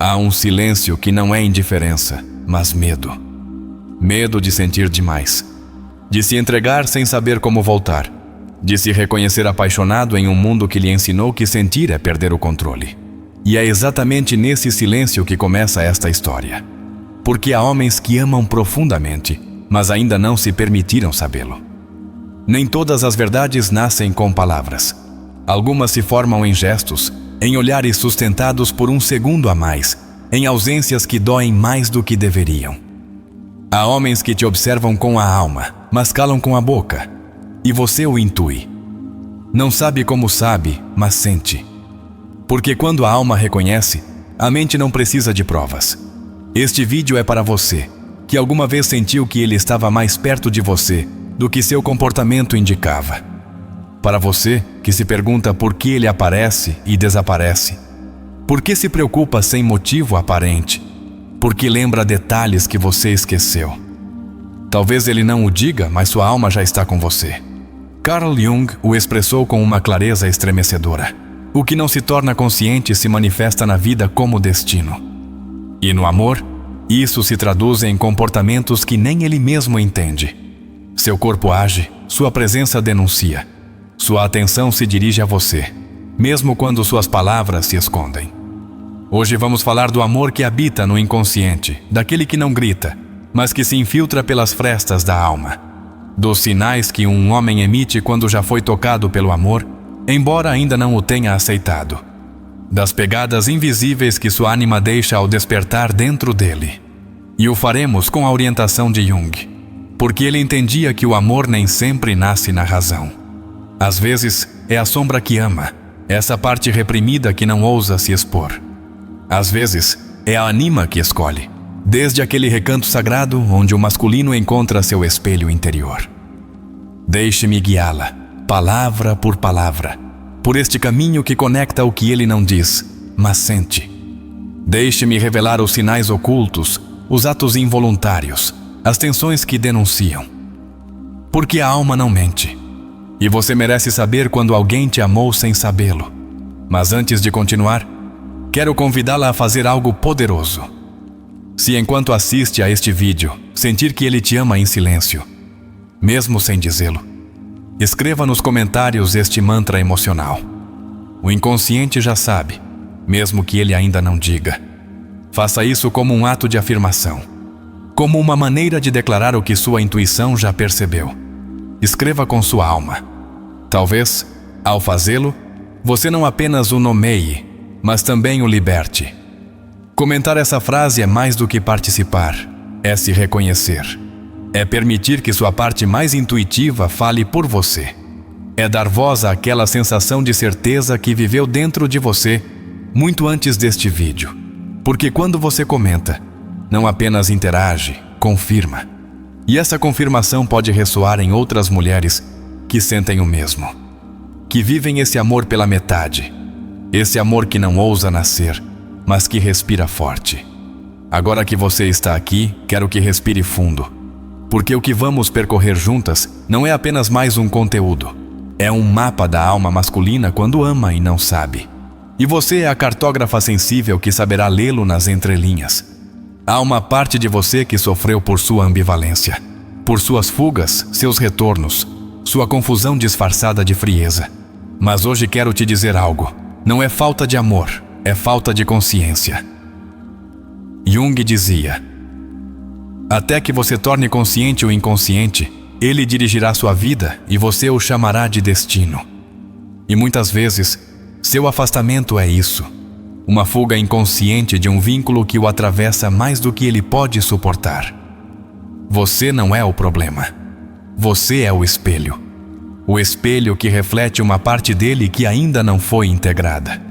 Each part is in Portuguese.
Há um silêncio que não é indiferença, mas medo. Medo de sentir demais, de se entregar sem saber como voltar, de se reconhecer apaixonado em um mundo que lhe ensinou que sentir é perder o controle. E é exatamente nesse silêncio que começa esta história. Porque há homens que amam profundamente, mas ainda não se permitiram sabê-lo. Nem todas as verdades nascem com palavras. Algumas se formam em gestos, em olhares sustentados por um segundo a mais, em ausências que doem mais do que deveriam. Há homens que te observam com a alma, mas calam com a boca, e você o intui. Não sabe como sabe, mas sente. Porque quando a alma reconhece, a mente não precisa de provas. Este vídeo é para você, que alguma vez sentiu que ele estava mais perto de você do que seu comportamento indicava. Para você, que se pergunta por que ele aparece e desaparece. Por que se preocupa sem motivo aparente? Por que lembra detalhes que você esqueceu? Talvez ele não o diga, mas sua alma já está com você. Carl Jung o expressou com uma clareza estremecedora. O que não se torna consciente se manifesta na vida como destino. E no amor, isso se traduz em comportamentos que nem ele mesmo entende. Seu corpo age, sua presença denuncia. Sua atenção se dirige a você, mesmo quando suas palavras se escondem. Hoje vamos falar do amor que habita no inconsciente, daquele que não grita, mas que se infiltra pelas frestas da alma. Dos sinais que um homem emite quando já foi tocado pelo amor, embora ainda não o tenha aceitado. Das pegadas invisíveis que sua ânima deixa ao despertar dentro dele. E o faremos com a orientação de Jung, porque ele entendia que o amor nem sempre nasce na razão. Às vezes, é a sombra que ama, essa parte reprimida que não ousa se expor. Às vezes, é a ânima que escolhe, desde aquele recanto sagrado onde o masculino encontra seu espelho interior. Deixe-me guiá-la, palavra por palavra, por este caminho que conecta o que ele não diz, mas sente. Deixe-me revelar os sinais ocultos, os atos involuntários, as tensões que denunciam. Porque a alma não mente. E você merece saber quando alguém te amou sem sabê-lo. Mas antes de continuar, quero convidá-la a fazer algo poderoso. Se enquanto assiste a este vídeo, sentir que ele te ama em silêncio, mesmo sem dizê-lo, escreva nos comentários este mantra emocional. O inconsciente já sabe, mesmo que ele ainda não diga. Faça isso como um ato de afirmação, como uma maneira de declarar o que sua intuição já percebeu. Escreva com sua alma. Talvez, ao fazê-lo, você não apenas o nomeie, mas também o liberte. Comentar essa frase é mais do que participar, é se reconhecer. É permitir que sua parte mais intuitiva fale por você. É dar voz àquela sensação de certeza que viveu dentro de você muito antes deste vídeo. Porque quando você comenta, não apenas interage, confirma. E essa confirmação pode ressoar em outras mulheres que sentem o mesmo. Que vivem esse amor pela metade. Esse amor que não ousa nascer, mas que respira forte. Agora que você está aqui, quero que respire fundo. Porque o que vamos percorrer juntas não é apenas mais um conteúdo. É um mapa da alma masculina quando ama e não sabe. E você é a cartógrafa sensível que saberá lê-lo nas entrelinhas. Há uma parte de você que sofreu por sua ambivalência, por suas fugas, seus retornos, sua confusão disfarçada de frieza. Mas hoje quero te dizer algo. Não é falta de amor, é falta de consciência. Jung dizia: até que você torne consciente o inconsciente, ele dirigirá sua vida e você o chamará de destino. E muitas vezes, seu afastamento é isso. Uma fuga inconsciente de um vínculo que o atravessa mais do que ele pode suportar. Você não é o problema. Você é o espelho. O espelho que reflete uma parte dele que ainda não foi integrada.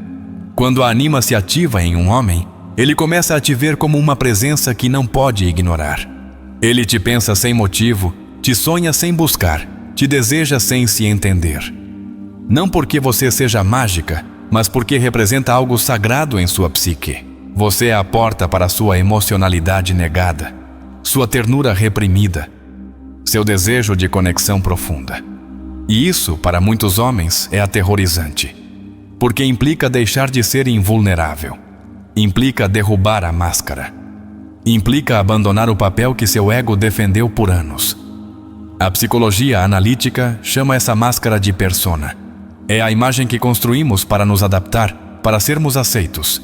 Quando a ânima se ativa em um homem, ele começa a te ver como uma presença que não pode ignorar. Ele te pensa sem motivo, te sonha sem buscar, te deseja sem se entender. Não porque você seja mágica, mas porque representa algo sagrado em sua psique. Você é a porta para sua emocionalidade negada, sua ternura reprimida, seu desejo de conexão profunda. E isso, para muitos homens, é aterrorizante, porque implica deixar de ser invulnerável. implica derrubar a máscara. Implica abandonar o papel que seu ego defendeu por anos. A psicologia analítica chama essa máscara de persona. É a imagem que construímos para nos adaptar, para sermos aceitos.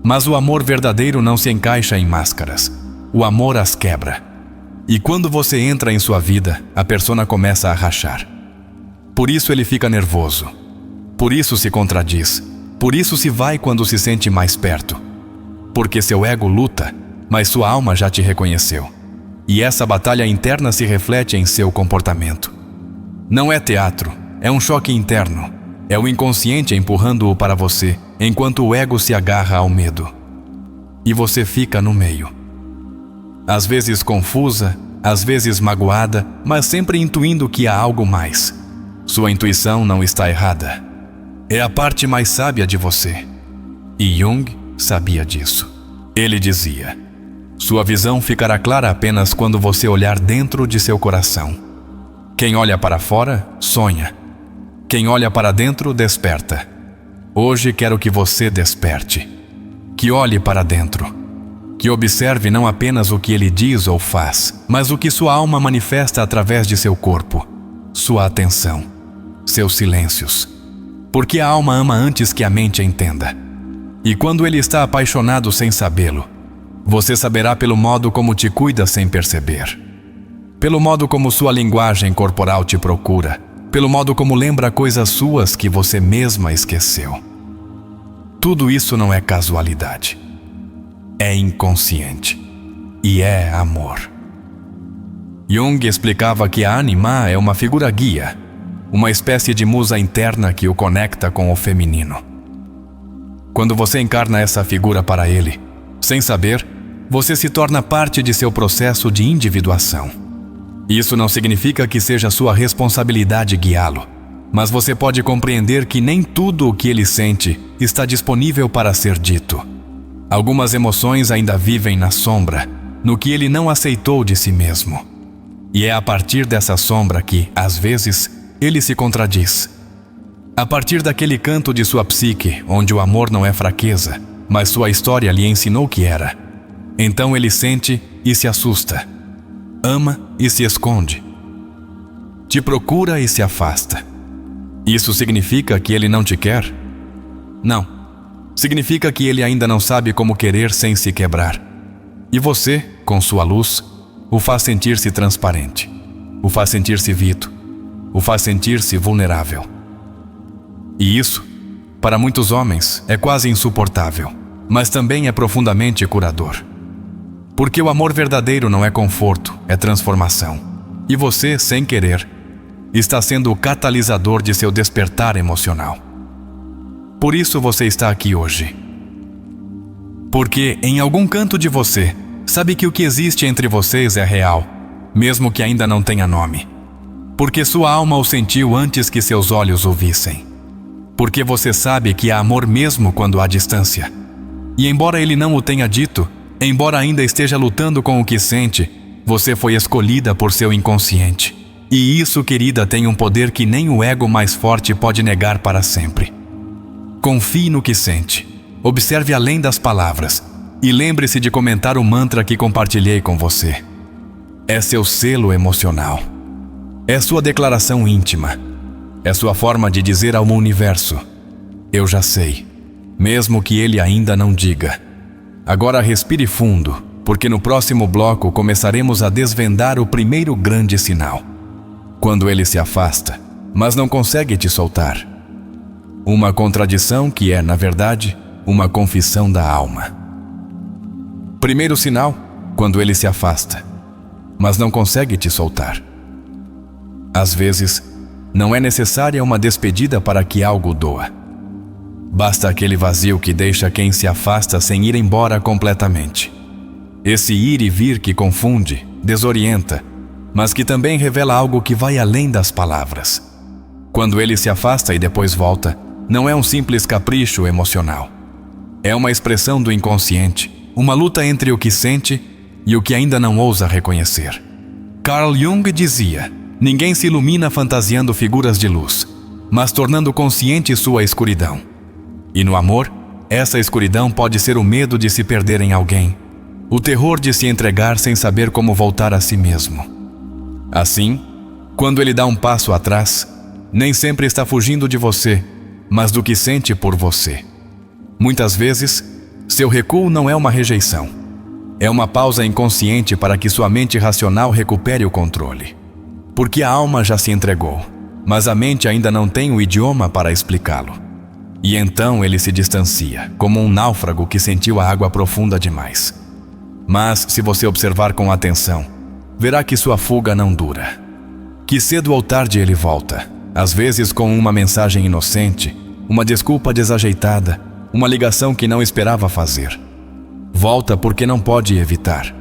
Mas o amor verdadeiro não se encaixa em máscaras. O amor as quebra. E quando você entra em sua vida, a persona começa a rachar. Por isso ele fica nervoso. Por isso se contradiz. Por isso se vai quando se sente mais perto. Porque seu ego luta, mas sua alma já te reconheceu. E essa batalha interna se reflete em seu comportamento. Não é teatro, é um choque interno. É o inconsciente empurrando-o para você, enquanto o ego se agarra ao medo. E você fica no meio. Às vezes confusa, às vezes magoada, mas sempre intuindo que há algo mais. Sua intuição não está errada. É a parte mais sábia de você. E Jung sabia disso. Ele dizia: sua visão ficará clara apenas quando você olhar dentro de seu coração. Quem olha para fora, sonha. Quem olha para dentro, desperta. Hoje quero que você desperte. Que olhe para dentro. Que observe não apenas o que ele diz ou faz, mas o que sua alma manifesta através de seu corpo, sua atenção, seus silêncios. Porque a alma ama antes que a mente entenda. E quando ele está apaixonado sem sabê-lo, você saberá pelo modo como te cuida sem perceber. Pelo modo como sua linguagem corporal te procura. Pelo modo como lembra coisas suas que você mesma esqueceu. Tudo isso não é casualidade. É inconsciente. E é amor. Jung explicava que a Anima é uma figura guia, uma espécie de musa interna que o conecta com o feminino. Quando você encarna essa figura para ele, sem saber, você se torna parte de seu processo de individuação. Isso não significa que seja sua responsabilidade guiá-lo, mas você pode compreender que nem tudo o que ele sente está disponível para ser dito. Algumas emoções ainda vivem na sombra, no que ele não aceitou de si mesmo. E é a partir dessa sombra que, às vezes, ele se contradiz. A partir daquele canto de sua psique, onde o amor não é fraqueza, mas sua história lhe ensinou que era. Então ele sente e se assusta. Ama e se esconde. Te procura e se afasta. Isso significa que ele não te quer? Não. Significa que ele ainda não sabe como querer sem se quebrar. E você, com sua luz, o faz sentir-se transparente. O faz sentir-se vivo. O faz sentir-se vulnerável. E isso, para muitos homens, é quase insuportável, mas também é profundamente curador. Porque o amor verdadeiro não é conforto, é transformação. E você, sem querer, está sendo o catalisador de seu despertar emocional. Por isso você está aqui hoje. Porque em algum canto de você, sabe que o que existe entre vocês é real, mesmo que ainda não tenha nome. Porque sua alma o sentiu antes que seus olhos o vissem. Porque você sabe que há amor mesmo quando há distância. E embora ele não o tenha dito, embora ainda esteja lutando com o que sente, você foi escolhida por seu inconsciente. E isso, querida, tem um poder que nem o ego mais forte pode negar para sempre. Confie no que sente. Observe além das palavras. E lembre-se de comentar o mantra que compartilhei com você. É seu selo emocional. É sua declaração íntima. É sua forma de dizer ao universo: eu já sei, mesmo que ele ainda não diga. Agora respire fundo, porque no próximo bloco começaremos a desvendar o primeiro grande sinal. Quando ele se afasta, mas não consegue te soltar. Uma contradição que é, na verdade, uma confissão da alma. Primeiro sinal, quando ele se afasta, mas não consegue te soltar. Às vezes, não é necessária uma despedida para que algo doa. Basta aquele vazio que deixa quem se afasta sem ir embora completamente. Esse ir e vir que confunde, desorienta, mas que também revela algo que vai além das palavras. Quando ele se afasta e depois volta, não é um simples capricho emocional. É uma expressão do inconsciente, uma luta entre o que sente e o que ainda não ousa reconhecer. Carl Jung dizia: ninguém se ilumina fantasiando figuras de luz, mas tornando consciente sua escuridão. E no amor, essa escuridão pode ser o medo de se perder em alguém, o terror de se entregar sem saber como voltar a si mesmo. Assim, quando ele dá um passo atrás, nem sempre está fugindo de você, mas do que sente por você. Muitas vezes, seu recuo não é uma rejeição. É uma pausa inconsciente para que sua mente racional recupere o controle. Porque a alma já se entregou, mas a mente ainda não tem o idioma para explicá-lo. E então ele se distancia, como um náufrago que sentiu a água profunda demais. Mas, se você observar com atenção, verá que sua fuga não dura. Que cedo ou tarde ele volta, às vezes com uma mensagem inocente, uma desculpa desajeitada, uma ligação que não esperava fazer. Volta porque não pode evitar.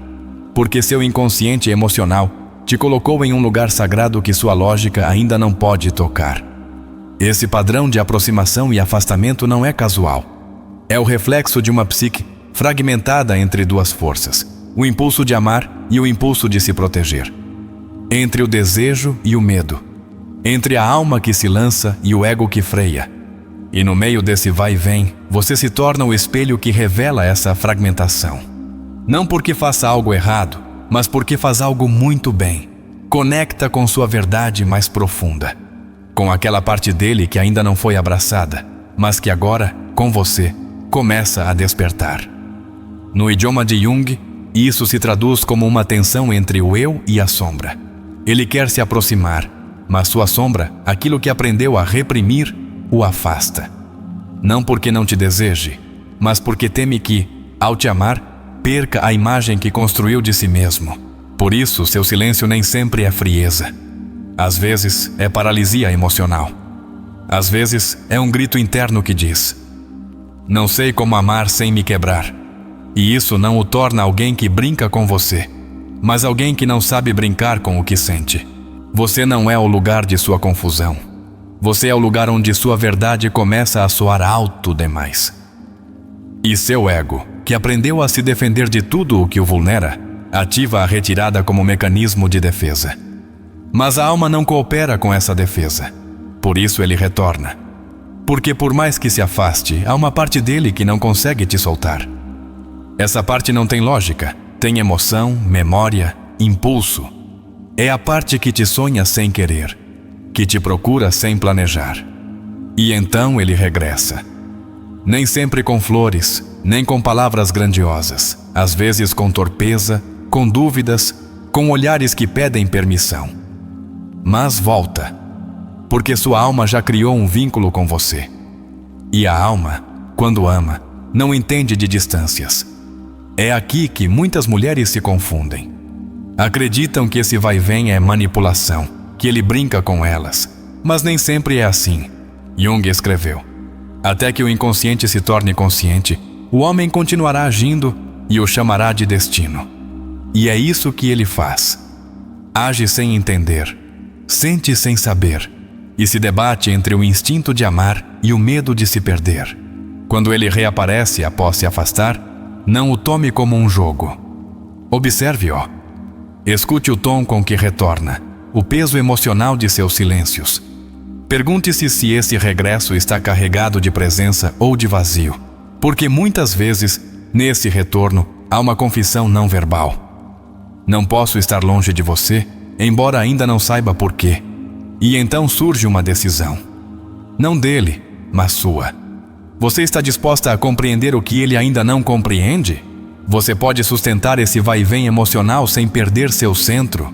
Porque seu inconsciente emocional te colocou em um lugar sagrado que sua lógica ainda não pode tocar. Esse padrão de aproximação e afastamento não é casual. É o reflexo de uma psique fragmentada entre duas forças, o impulso de amar e o impulso de se proteger. Entre o desejo e o medo. Entre a alma que se lança e o ego que freia. E no meio desse vai e vem, você se torna o espelho que revela essa fragmentação. Não porque faça algo errado, mas porque faz algo muito bem. Conecta com sua verdade mais profunda. Com aquela parte dele que ainda não foi abraçada, mas que agora, com você, começa a despertar. No idioma de Jung, isso se traduz como uma tensão entre o eu e a sombra. Ele quer se aproximar, mas sua sombra, aquilo que aprendeu a reprimir, o afasta. Não porque não te deseje, mas porque teme que, ao te amar, perca a imagem que construiu de si mesmo. Por isso, seu silêncio nem sempre é frieza. Às vezes, é paralisia emocional. Às vezes, é um grito interno que diz: não sei como amar sem me quebrar. E isso não o torna alguém que brinca com você, mas alguém que não sabe brincar com o que sente. Você não é o lugar de sua confusão. Você é o lugar onde sua verdade começa a soar alto demais. E seu ego, que aprendeu a se defender de tudo o que o vulnera, ativa a retirada como mecanismo de defesa. Mas a alma não coopera com essa defesa. Por isso ele retorna. Porque por mais que se afaste, há uma parte dele que não consegue te soltar. Essa parte não tem lógica, tem emoção, memória, impulso. É a parte que te sonha sem querer, que te procura sem planejar. E então ele regressa. Nem sempre com flores, nem com palavras grandiosas. Às vezes com torpeza, com dúvidas, com olhares que pedem permissão. Mas volta, porque sua alma já criou um vínculo com você. E a alma, quando ama, não entende de distâncias. É aqui que muitas mulheres se confundem. Acreditam que esse vai-vem é manipulação, que ele brinca com elas, mas nem sempre é assim. Jung escreveu: até que o inconsciente se torne consciente, o homem continuará agindo e o chamará de destino. E é isso que ele faz. Age sem entender, sente sem saber, e se debate entre o instinto de amar e o medo de se perder. Quando ele reaparece após se afastar, não o tome como um jogo. Observe-o. Escute o tom com que retorna, o peso emocional de seus silêncios. Pergunte-se se esse regresso está carregado de presença ou de vazio, porque muitas vezes, nesse retorno, há uma confissão não verbal. Não posso estar longe de você, embora ainda não saiba por quê. E então surge uma decisão. Não dele, mas sua. Você está disposta a compreender o que ele ainda não compreende? Você pode sustentar esse vai-vem emocional sem perder seu centro?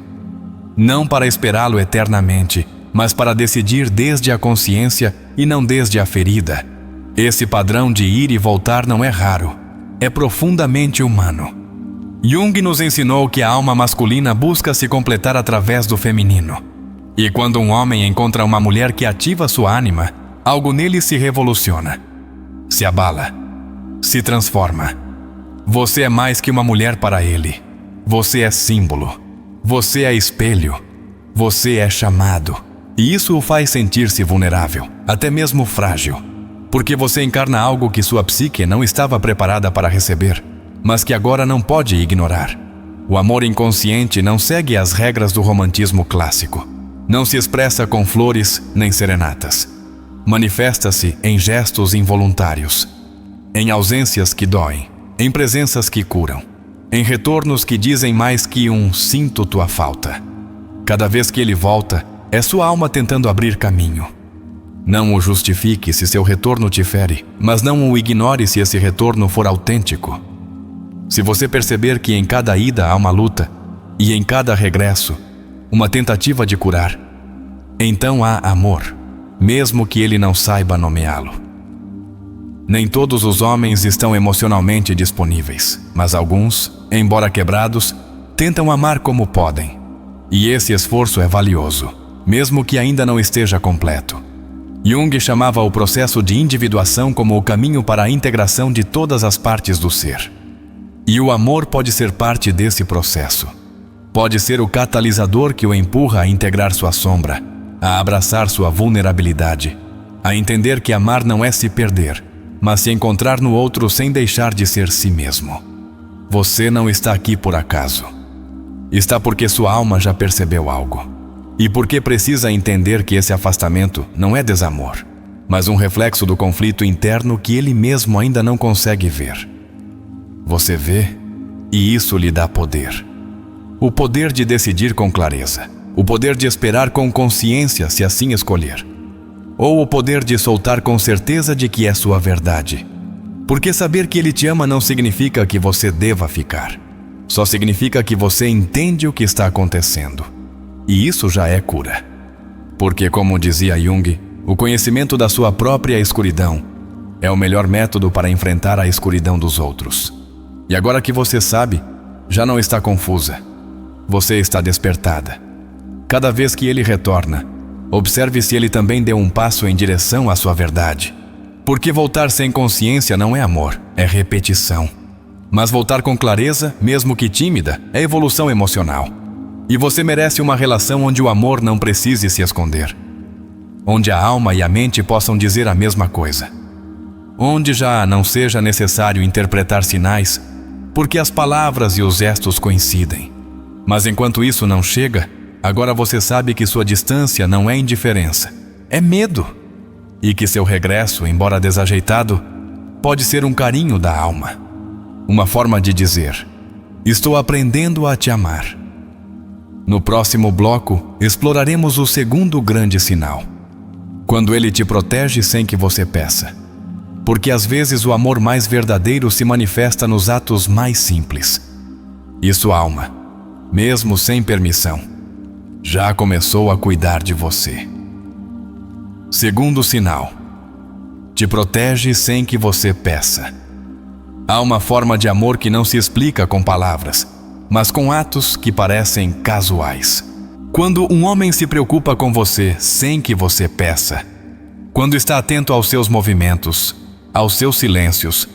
Não para esperá-lo eternamente, mas para decidir desde a consciência e não desde a ferida. Esse padrão de ir e voltar não é raro, é profundamente humano. Jung nos ensinou que a alma masculina busca se completar através do feminino. E quando um homem encontra uma mulher que ativa sua ânima, algo nele se revoluciona. Se abala, se transforma. Você é mais que uma mulher para ele. Você é símbolo. Você é espelho. Você é chamado. E isso o faz sentir-se vulnerável, até mesmo frágil. Porque você encarna algo que sua psique não estava preparada para receber, mas que agora não pode ignorar. O amor inconsciente não segue as regras do romantismo clássico. Não se expressa com flores nem serenatas. Manifesta-se em gestos involuntários. em ausências que doem, em presenças que curam, em retornos que dizem mais que um sinto tua falta. Cada vez que ele volta, é sua alma tentando abrir caminho. Não o justifique se seu retorno te fere, mas não o ignore se esse retorno for autêntico. Se você perceber que em cada ida há uma luta, e em cada regresso, uma tentativa de curar, então há amor, mesmo que ele não saiba nomeá-lo. Nem todos os homens estão emocionalmente disponíveis, mas alguns, embora quebrados, tentam amar como podem. E esse esforço é valioso, mesmo que ainda não esteja completo. Jung chamava o processo de individuação como o caminho para a integração de todas as partes do ser. E o amor pode ser parte desse processo. Pode ser o catalisador que o empurra a integrar sua sombra, a abraçar sua vulnerabilidade, a entender que amar não é se perder, mas se encontrar no outro sem deixar de ser si mesmo. Você não está aqui por acaso. Está porque sua alma já percebeu algo. E porque precisa entender que esse afastamento não é desamor, mas um reflexo do conflito interno que ele mesmo ainda não consegue ver. Você vê, e isso lhe dá poder. O poder de decidir com clareza, o poder de esperar com consciência se assim escolher, ou o poder de soltar com certeza de que é sua verdade. Porque saber que ele te ama não significa que você deva ficar. Só significa que você entende o que está acontecendo. E isso já é cura. Porque, como dizia Jung, o conhecimento da sua própria escuridão é o melhor método para enfrentar a escuridão dos outros. E agora que você sabe, já não está confusa. Você está despertada. Cada vez que ele retorna, observe se ele também deu um passo em direção à sua verdade. Porque voltar sem consciência não é amor, é repetição. Mas voltar com clareza, mesmo que tímida, é evolução emocional. E você merece uma relação onde o amor não precise se esconder. Onde a alma e a mente possam dizer a mesma coisa. Onde já não seja necessário interpretar sinais, porque as palavras e os gestos coincidem. Mas enquanto isso não chega, agora você sabe que sua distância não é indiferença, é medo. E que seu regresso, embora desajeitado, pode ser um carinho da alma. Uma forma de dizer: estou aprendendo a te amar. No próximo bloco, exploraremos o segundo grande sinal. Quando ele te protege sem que você peça. Porque às vezes o amor mais verdadeiro se manifesta nos atos mais simples. E sua alma, mesmo sem permissão, já começou a cuidar de você. Segundo sinal. Te protege sem que você peça. Há uma forma de amor que não se explica com palavras, mas com atos que parecem casuais. Quando um homem se preocupa com você sem que você peça, quando está atento aos seus movimentos, aos seus silêncios,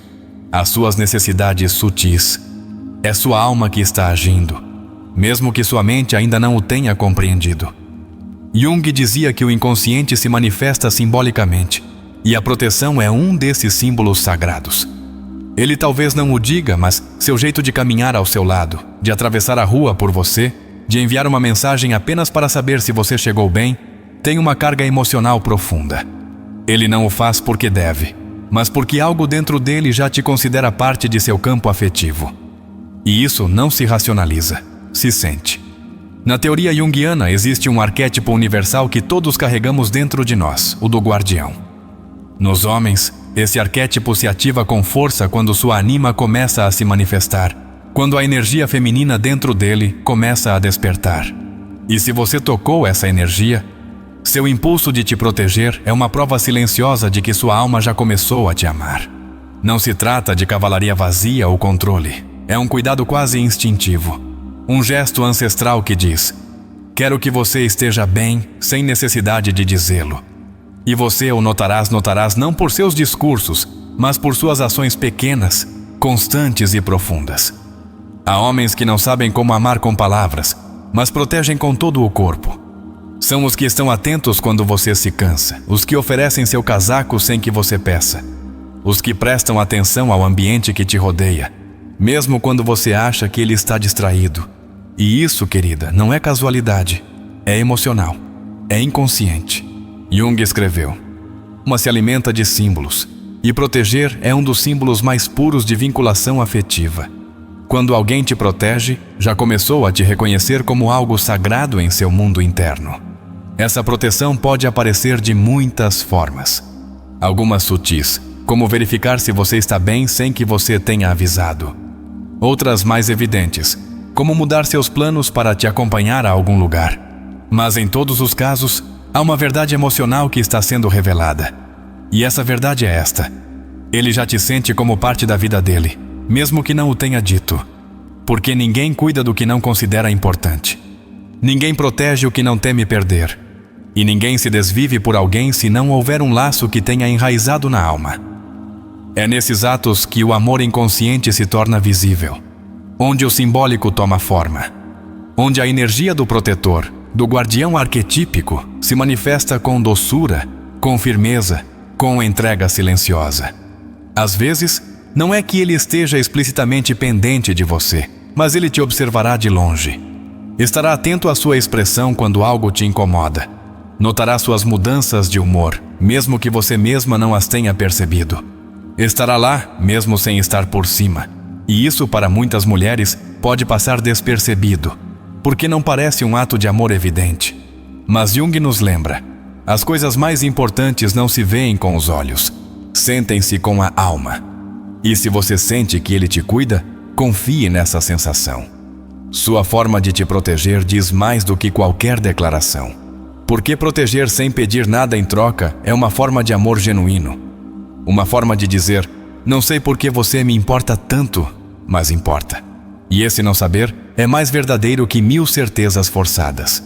às suas necessidades sutis, é sua alma que está agindo, mesmo que sua mente ainda não o tenha compreendido. Jung dizia que o inconsciente se manifesta simbolicamente, e a proteção é um desses símbolos sagrados. Ele talvez não o diga, mas seu jeito de caminhar ao seu lado, de atravessar a rua por você, de enviar uma mensagem apenas para saber se você chegou bem, tem uma carga emocional profunda. Ele não o faz porque deve, mas porque algo dentro dele já te considera parte de seu campo afetivo. E isso não se racionaliza, se sente. Na teoria junguiana existe um arquétipo universal que todos carregamos dentro de nós, o do guardião. Nos homens, esse arquétipo se ativa com força quando sua anima começa a se manifestar, quando a energia feminina dentro dele começa a despertar. E se você tocou essa energia, seu impulso de te proteger é uma prova silenciosa de que sua alma já começou a te amar. Não se trata de cavalaria vazia ou controle, é um cuidado quase instintivo. Um gesto ancestral que diz: quero que você esteja bem, sem necessidade de dizê-lo. E você o notarás não por seus discursos, mas por suas ações pequenas, constantes e profundas. Há homens que não sabem como amar com palavras, mas protegem com todo o corpo. São os que estão atentos quando você se cansa, os que oferecem seu casaco sem que você peça, os que prestam atenção ao ambiente que te rodeia, mesmo quando você acha que ele está distraído. E isso, querida, não é casualidade, é emocional, é inconsciente. Jung escreveu: alma se alimenta de símbolos, E proteger é um dos símbolos mais puros de vinculação afetiva. Quando alguém te protege, já começou a te reconhecer como algo sagrado em seu mundo interno. Essa proteção pode aparecer de muitas formas. Algumas sutis, como verificar se você está bem sem que você tenha avisado. Outras mais evidentes, como mudar seus planos para te acompanhar a algum lugar. Mas em todos os casos, há uma verdade emocional que está sendo revelada. E essa verdade é esta: ele já te sente como parte da vida dele, mesmo que não o tenha dito. Porque ninguém cuida do que não considera importante. Ninguém protege o que não teme perder. E ninguém se desvive por alguém se não houver um laço que tenha enraizado na alma. É nesses atos que o amor inconsciente se torna visível, onde o simbólico toma forma, onde a energia do protetor, do guardião arquetípico, se manifesta com doçura, com firmeza, com entrega silenciosa. Às vezes, não é que ele esteja explicitamente pendente de você, mas ele te observará de longe. Estará atento à sua expressão quando algo te incomoda. Notará suas mudanças de humor, mesmo que você mesma não as tenha percebido. Estará lá, mesmo sem estar por cima. E isso, para muitas mulheres, pode passar despercebido, porque não parece um ato de amor evidente. Mas Jung nos lembra: as coisas mais importantes não se veem com os olhos, sentem-se com a alma. E se você sente que ele te cuida, confie nessa sensação. Sua forma de te proteger diz mais do que qualquer declaração. Porque proteger sem pedir nada em troca é uma forma de amor genuíno. Uma forma de dizer: não sei por que você me importa tanto, mas importa. E esse não saber é mais verdadeiro que 1000 certezas forçadas.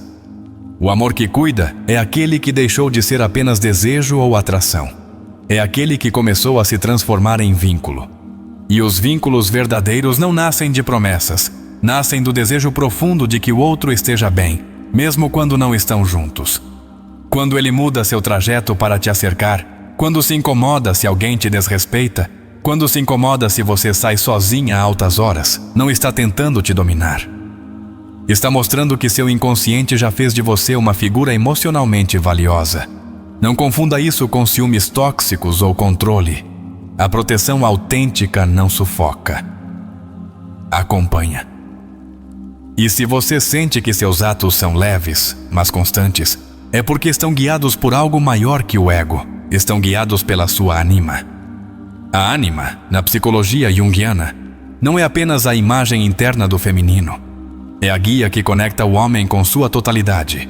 O amor que cuida é aquele que deixou de ser apenas desejo ou atração. É aquele que começou a se transformar em vínculo. E os vínculos verdadeiros não nascem de promessas, nascem do desejo profundo de que o outro esteja bem, mesmo quando não estão juntos. Quando ele muda seu trajeto para te acercar, quando se incomoda se alguém te desrespeita, quando se incomoda se você sai sozinha a altas horas, não está tentando te dominar. Está mostrando que seu inconsciente já fez de você uma figura emocionalmente valiosa. Não confunda isso com ciúmes tóxicos ou controle. A proteção autêntica não sufoca. Acompanha. E se você sente que seus atos são leves, mas constantes, é porque estão guiados por algo maior que o ego. Estão guiados pela sua ânima. A ânima, na psicologia junguiana, não é apenas a imagem interna do feminino. É a guia que conecta o homem com sua totalidade.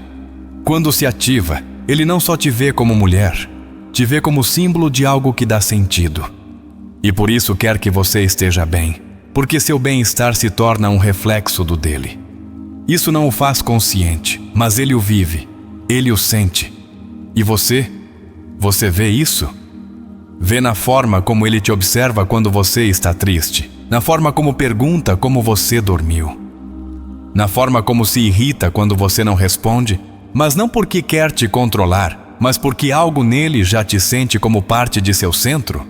Quando se ativa, ele não só te vê como mulher, te vê como símbolo de algo que dá sentido. E por isso quer que você esteja bem, porque seu bem-estar se torna um reflexo do dele. Isso não o faz consciente, mas ele o vive, ele o sente. E você vê isso? Vê na forma como ele te observa quando você está triste, na forma como pergunta como você dormiu, na forma como se irrita quando você não responde, mas não porque quer te controlar, mas porque algo nele já te sente como parte de seu centro.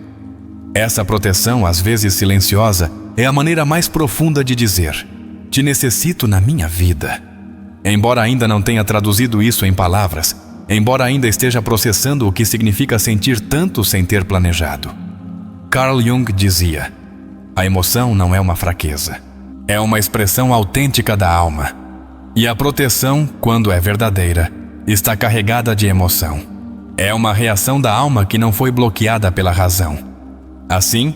Essa proteção, às vezes silenciosa, é a maneira mais profunda de dizer: te necessito na minha vida. Embora ainda não tenha traduzido isso em palavras, embora ainda esteja processando o que significa sentir tanto sem ter planejado. Carl Jung dizia: a emoção não é uma fraqueza, é uma expressão autêntica da alma. E a proteção, quando é verdadeira, está carregada de emoção. É uma reação da alma que não foi bloqueada pela razão. Assim,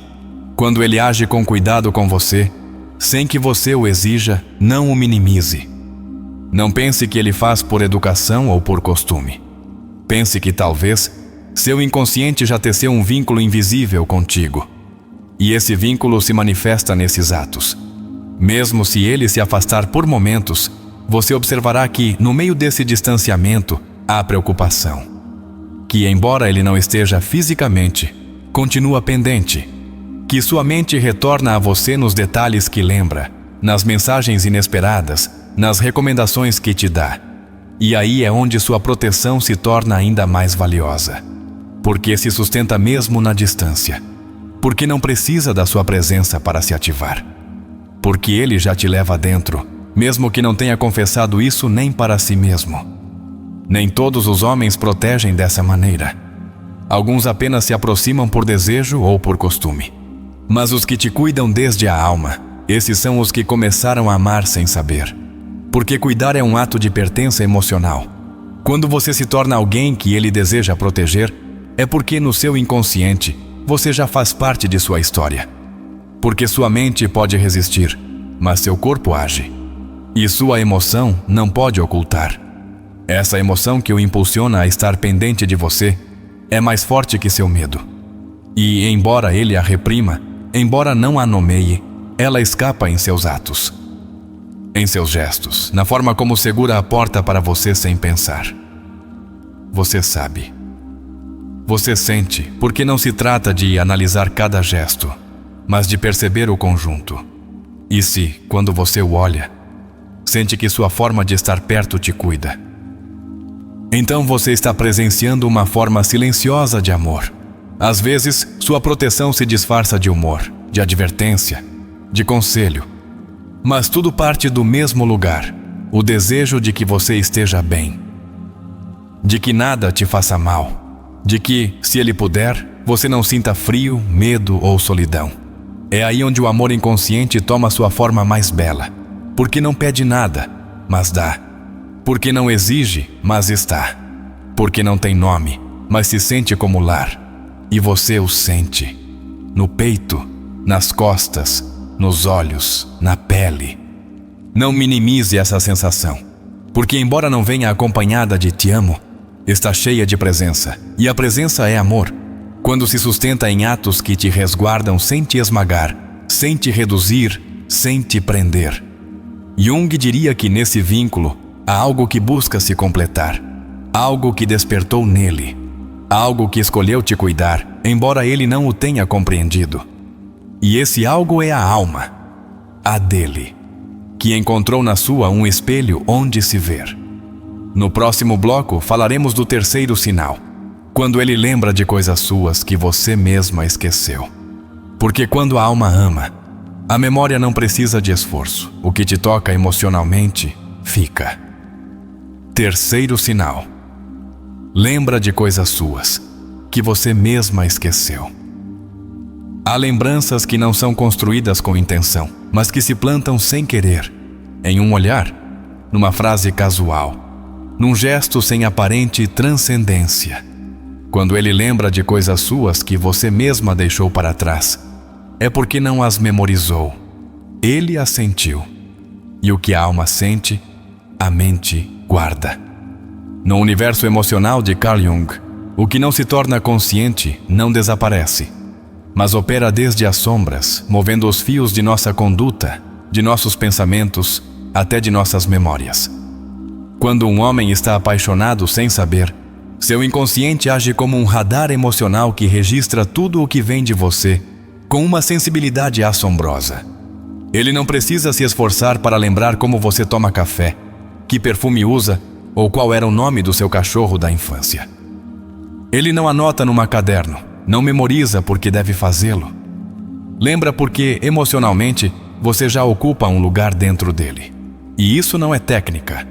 quando ele age com cuidado com você, sem que você o exija, não o minimize. Não pense que ele faz por educação ou por costume. Pense que talvez seu inconsciente já teceu um vínculo invisível contigo. E esse vínculo se manifesta nesses atos. Mesmo se ele se afastar por momentos, você observará que, no meio desse distanciamento, há preocupação. Que, embora ele não esteja fisicamente, continua pendente. Que sua mente retorna a você nos detalhes que lembra, nas mensagens inesperadas, nas recomendações que te dá. E aí é onde sua proteção se torna ainda mais valiosa. Porque se sustenta mesmo na distância. Porque não precisa da sua presença para se ativar. Porque ele já te leva dentro, mesmo que não tenha confessado isso nem para si mesmo. Nem todos os homens protegem dessa maneira. Alguns apenas se aproximam por desejo ou por costume. Mas os que te cuidam desde a alma, esses são os que começaram a amar sem saber. Porque cuidar é um ato de pertença emocional. Quando você se torna alguém que ele deseja proteger, é porque no seu inconsciente você já faz parte de sua história. Porque sua mente pode resistir, mas seu corpo age. E sua emoção não pode ocultar. Essa emoção que o impulsiona a estar pendente de você é mais forte que seu medo. E, embora ele a reprima, embora não a nomeie, ela escapa em seus atos. Em seus gestos, na forma como segura a porta para você sem pensar. Você sabe. Você sente, porque não se trata de analisar cada gesto, mas de perceber o conjunto. E se, quando você o olha, sente que sua forma de estar perto te cuida, então você está presenciando uma forma silenciosa de amor. Às vezes, sua proteção se disfarça de humor, de advertência, de conselho. Mas tudo parte do mesmo lugar, o desejo de que você esteja bem. De que nada te faça mal. De que, se ele puder, você não sinta frio, medo ou solidão. É aí onde o amor inconsciente toma sua forma mais bela. Porque não pede nada, mas dá. Porque não exige, mas está. Porque não tem nome, mas se sente como lar. E você o sente. No peito, nas costas, nos olhos, na pele. Não minimize essa sensação. Porque embora não venha acompanhada de te amo, está cheia de presença. E a presença é amor. Quando se sustenta em atos que te resguardam sem te esmagar, sem te reduzir, sem te prender. Jung diria que nesse vínculo há algo que busca se completar, algo que despertou nele, algo que escolheu te cuidar, embora ele não o tenha compreendido. E esse algo é a alma, a dele, que encontrou na sua um espelho onde se ver. No próximo bloco falaremos do terceiro sinal, quando ele lembra de coisas suas que você mesma esqueceu. Porque quando a alma ama, a memória não precisa de esforço. O que te toca emocionalmente, fica. Terceiro sinal. Lembra de coisas suas, que você mesma esqueceu. Há lembranças que não são construídas com intenção, mas que se plantam sem querer, em um olhar, numa frase casual, num gesto sem aparente transcendência. Quando ele lembra de coisas suas que você mesma deixou para trás, é porque não as memorizou. Ele as sentiu. E o que a alma sente, a mente guarda. No universo emocional de Carl Jung, o que não se torna consciente não desaparece, mas opera desde as sombras, movendo os fios de nossa conduta, de nossos pensamentos, até de nossas memórias. Quando um homem está apaixonado sem saber, seu inconsciente age como um radar emocional que registra tudo o que vem de você, com uma sensibilidade assombrosa. Ele não precisa se esforçar para lembrar como você toma café, que perfume usa ou qual era o nome do seu cachorro da infância. Ele não anota num caderno, não memoriza porque deve fazê-lo. Lembra porque, emocionalmente, você já ocupa um lugar dentro dele. E isso não é técnica.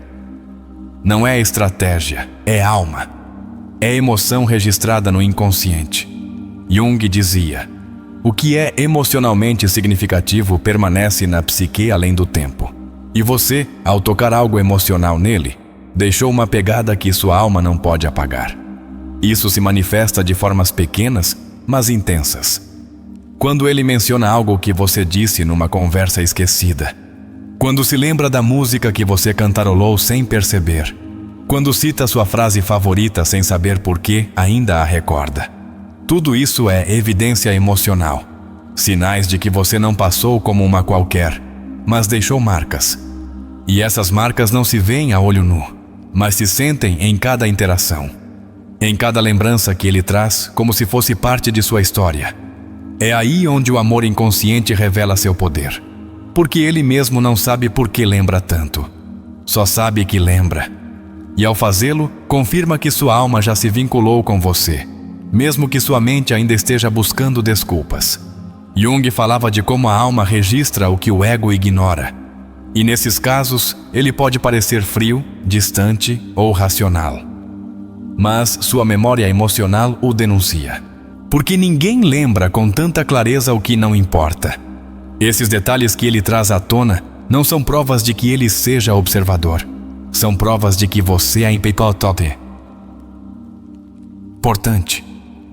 Não é estratégia, é alma. É emoção registrada no inconsciente. Jung dizia: o que é emocionalmente significativo permanece na psique além do tempo. E você, ao tocar algo emocional nele, deixou uma pegada que sua alma não pode apagar. Isso se manifesta de formas pequenas, mas intensas. Quando ele menciona algo que você disse numa conversa esquecida. Quando se lembra da música que você cantarolou sem perceber. Quando cita sua frase favorita sem saber por que ainda a recorda. Tudo isso é evidência emocional. Sinais de que você não passou como uma qualquer, mas deixou marcas. E essas marcas não se veem a olho nu, mas se sentem em cada interação. Em cada lembrança que ele traz, como se fosse parte de sua história. É aí onde o amor inconsciente revela seu poder. Porque ele mesmo não sabe por que lembra tanto. Só sabe que lembra. E ao fazê-lo, confirma que sua alma já se vinculou com você, mesmo que sua mente ainda esteja buscando desculpas. Jung falava de como a alma registra o que o ego ignora. E nesses casos, ele pode parecer frio, distante ou racional. mas sua memória emocional o denuncia. Porque ninguém lembra com tanta clareza o que não importa. Esses detalhes que ele traz à tona não são provas de que ele seja observador. São provas de que você é importante.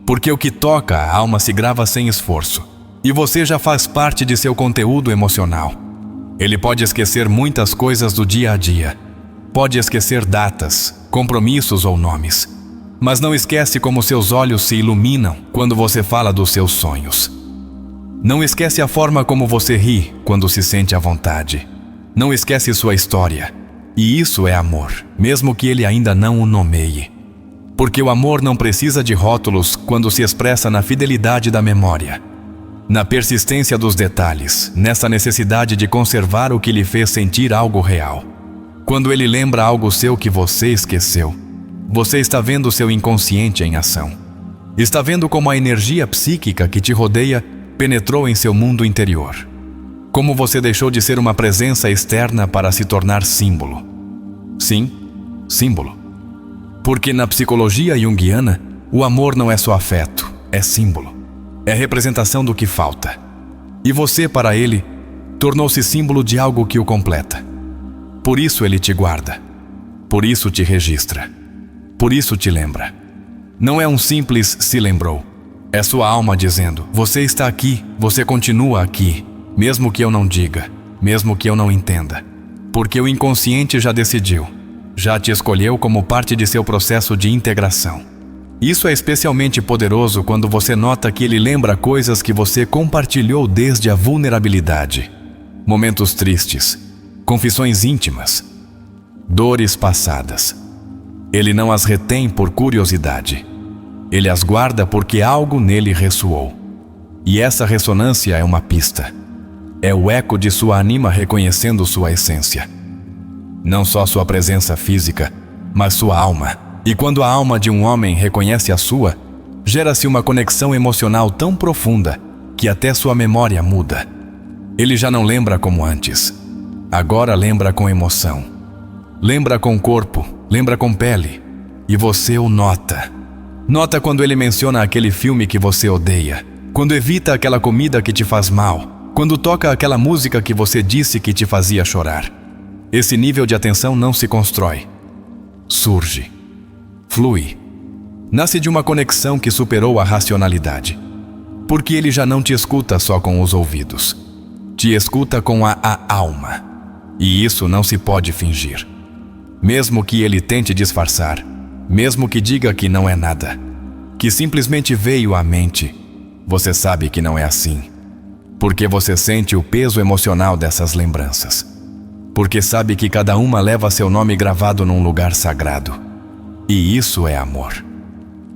Porque o que toca a alma se grava sem esforço, e você já faz parte de seu conteúdo emocional. Ele pode esquecer muitas coisas do dia a dia. Pode esquecer datas, compromissos ou nomes. Mas não esquece como seus olhos se iluminam quando você fala dos seus sonhos. Não esquece a forma como você ri quando se sente à vontade. Não esquece sua história. E isso é amor, mesmo que ele ainda não o nomeie. Porque o amor não precisa de rótulos quando se expressa na fidelidade da memória, na persistência dos detalhes, nessa necessidade de conservar o que lhe fez sentir algo real. Quando ele lembra algo seu que você esqueceu, você está vendo seu inconsciente em ação. Está vendo como a energia psíquica que te rodeia penetrou em seu mundo interior. Como você deixou de ser uma presença externa para se tornar símbolo. Sim, símbolo. Porque na psicologia junguiana, o amor não é só afeto, é símbolo. É representação do que falta. E você, para ele, tornou-se símbolo de algo que o completa. Por isso ele te guarda. Por isso te registra. Por isso te lembra. Não é um simples se lembrou. É sua alma dizendo, você está aqui, você continua aqui, mesmo que eu não diga, mesmo que eu não entenda. Porque o inconsciente já decidiu. Já te escolheu como parte de seu processo de integração. Isso é especialmente poderoso quando você nota que ele lembra coisas que você compartilhou desde a vulnerabilidade. Momentos tristes, confissões íntimas, dores passadas. Ele não as retém por curiosidade. Ele as guarda porque algo nele ressoou. E essa ressonância é uma pista. É o eco de sua ânima reconhecendo sua essência. Não só sua presença física, mas sua alma. E quando a alma de um homem reconhece a sua, gera-se uma conexão emocional tão profunda que até sua memória muda. Ele já não lembra como antes. Agora lembra com emoção. Lembra com corpo, lembra com pele. E você o nota. Nota quando ele menciona aquele filme que você odeia. Quando evita aquela comida que te faz mal. Quando toca aquela música que você disse que te fazia chorar. Esse nível de atenção não se constrói. Surge. Flui. Nasce de uma conexão que superou a racionalidade. Porque ele já não te escuta só com os ouvidos. Te escuta com a alma. E isso não se pode fingir. Mesmo que ele tente disfarçar. Mesmo que diga que não é nada. Que simplesmente veio à mente. Você sabe que não é assim. Porque você sente o peso emocional dessas lembranças. Porque sabe que cada uma leva seu nome gravado num lugar sagrado. E isso é amor.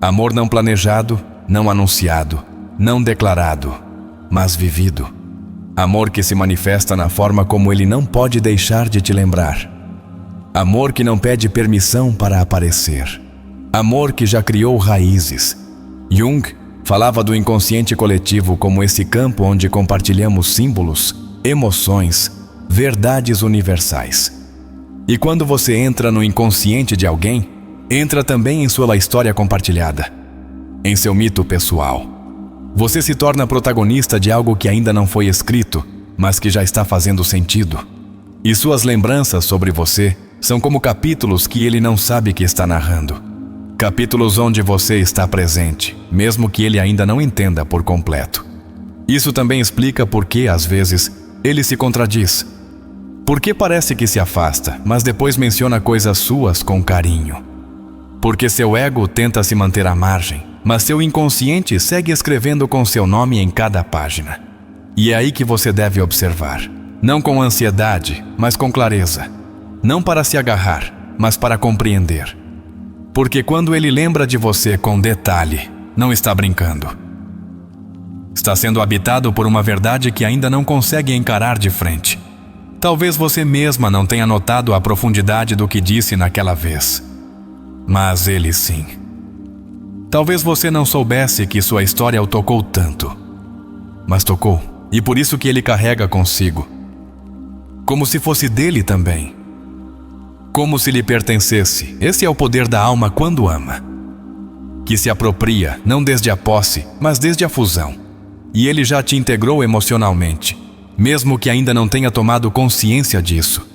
Amor não planejado, não anunciado, não declarado, mas vivido. Amor que se manifesta na forma como ele não pode deixar de te lembrar. Amor que não pede permissão para aparecer. Amor que já criou raízes. Jung falava do inconsciente coletivo como esse campo onde compartilhamos símbolos, emoções, verdades universais. E quando você entra no inconsciente de alguém, entra também em sua história compartilhada, em seu mito pessoal. Você se torna protagonista de algo que ainda não foi escrito, mas que já está fazendo sentido. E suas lembranças sobre você são como capítulos que ele não sabe que está narrando. Capítulos onde você está presente, mesmo que ele ainda não entenda por completo. Isso também explica por que, às vezes, ele se contradiz. Porque parece que se afasta, mas depois menciona coisas suas com carinho. Porque seu ego tenta se manter à margem, mas seu inconsciente segue escrevendo com seu nome em cada página. E é aí que você deve observar. Não com ansiedade, mas com clareza. Não para se agarrar, mas para compreender. Porque quando ele lembra de você com detalhe, não está brincando. Está sendo habitado por uma verdade que ainda não consegue encarar de frente. Talvez você mesma não tenha notado a profundidade do que disse naquela vez. Mas ele sim. Talvez você não soubesse que sua história o tocou tanto. Mas tocou, e por isso que ele carrega consigo. Como se fosse dele também. Como se lhe pertencesse. Esse é o poder da alma quando ama. que se apropria não desde a posse, mas desde a fusão. E ele já te integrou emocionalmente, mesmo que ainda não tenha tomado consciência disso.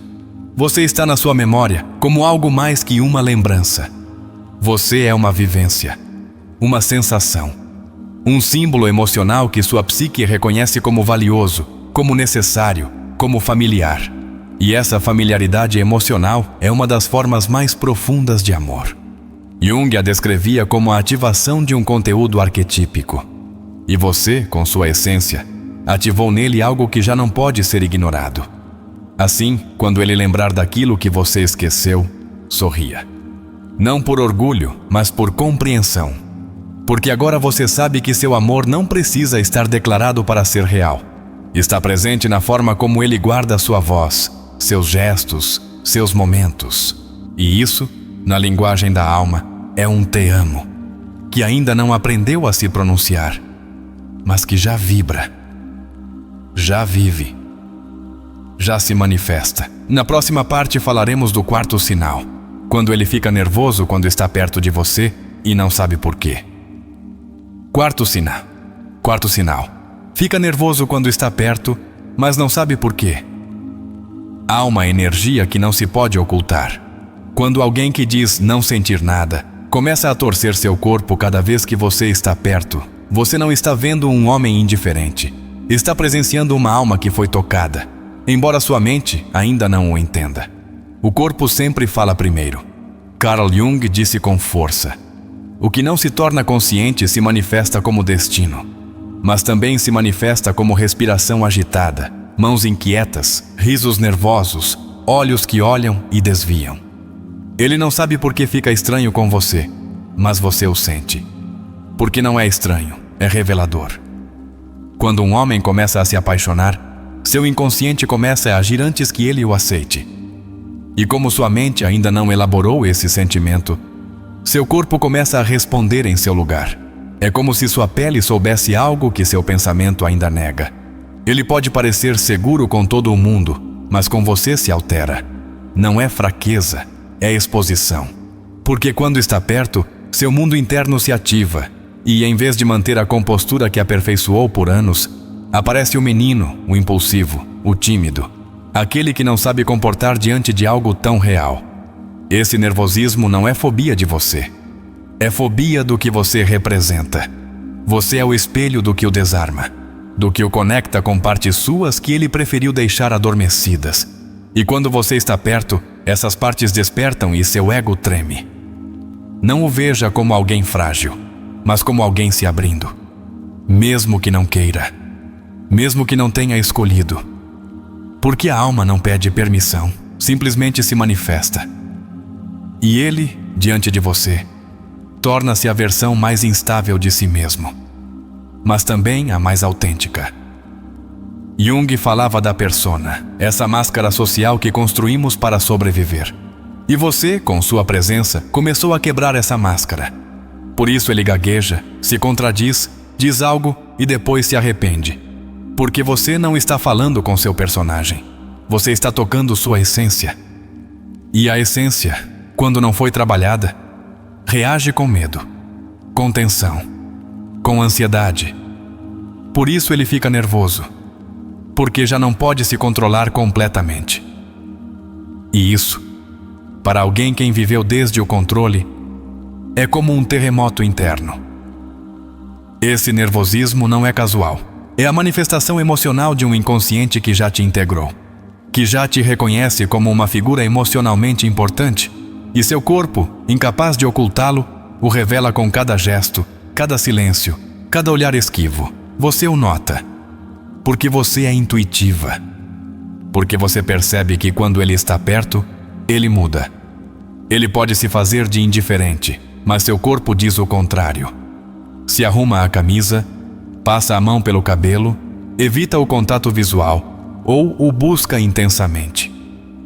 Você está na sua memória como algo mais que uma lembrança. Você é uma vivência, uma sensação, um símbolo emocional que sua psique reconhece como valioso, como necessário, como familiar. E essa familiaridade emocional é uma das formas mais profundas de amor. Jung a descrevia como a ativação de um conteúdo arquetípico. E você, com sua essência, ativou nele algo que já não pode ser ignorado. Assim, quando ele lembrar daquilo que você esqueceu, sorria. Não por orgulho, mas por compreensão. Porque agora você sabe que seu amor não precisa estar declarado para ser real. Está presente na forma como ele guarda sua voz, seus gestos, seus momentos. E isso, na linguagem da alma, é um te amo, que ainda não aprendeu a se pronunciar, mas que já vibra, já vive, já se manifesta. Na próxima parte falaremos do quarto sinal, quando ele fica nervoso quando está perto de você e não sabe por quê. Quarto sinal. Quarto sinal. Fica nervoso quando está perto, mas não sabe por quê. Há uma energia que não se pode ocultar. Quando alguém que diz não sentir nada começa a torcer seu corpo cada vez que você está perto, você não está vendo um homem indiferente. Está presenciando uma alma que foi tocada, embora sua mente ainda não o entenda. O corpo sempre fala primeiro. Carl Jung disse com força: o que não se torna consciente se manifesta como destino, mas também se manifesta como respiração agitada, mãos inquietas, risos nervosos, olhos que olham e desviam. Ele não sabe por que fica estranho com você, mas você o sente. Porque não é estranho, é revelador. Quando um homem começa a se apaixonar, seu inconsciente começa a agir antes que ele o aceite. E como sua mente ainda não elaborou esse sentimento, seu corpo começa a responder em seu lugar. É como se sua pele soubesse algo que seu pensamento ainda nega. Ele pode parecer seguro com todo o mundo, mas com você se altera. Não é fraqueza, é exposição. Porque quando está perto, seu mundo interno se ativa, e em vez de manter a compostura que aperfeiçoou por anos, aparece o menino, o impulsivo, o tímido, aquele que não sabe comportar diante de algo tão real. Esse nervosismo não é fobia de você. É fobia do que você representa. Você é o espelho do que o desarma, do que o conecta com partes suas que ele preferiu deixar adormecidas. E quando você está perto, essas partes despertam e seu ego treme. Não o veja como alguém frágil, mas como alguém se abrindo. Mesmo que não queira, mesmo que não tenha escolhido. Porque a alma não pede permissão, simplesmente se manifesta. E ele, diante de você, torna-se a versão mais instável de si mesmo, mas também a mais autêntica. Jung falava da persona, essa máscara social que construímos para sobreviver. E você, com sua presença, começou a quebrar essa máscara. Por isso ele gagueja, se contradiz, diz algo e depois se arrepende. Porque você não está falando com seu personagem. Você está tocando sua essência. E a essência, quando não foi trabalhada, reage com medo, com tensão, com ansiedade. Por isso ele fica nervoso, porque já não pode se controlar completamente. E isso, para alguém quem viveu desde o controle, é como um terremoto interno. Esse nervosismo não é casual. É a manifestação emocional de um inconsciente que já te integrou, que já te reconhece como uma figura emocionalmente importante, e seu corpo, incapaz de ocultá-lo, o revela com cada gesto, cada silêncio, cada olhar esquivo. Você o nota, porque você é intuitiva, porque você percebe que quando ele está perto, ele muda. Ele pode se fazer de indiferente, mas seu corpo diz o contrário. Se arruma a camisa, passa a mão pelo cabelo, evita o contato visual ou o busca intensamente.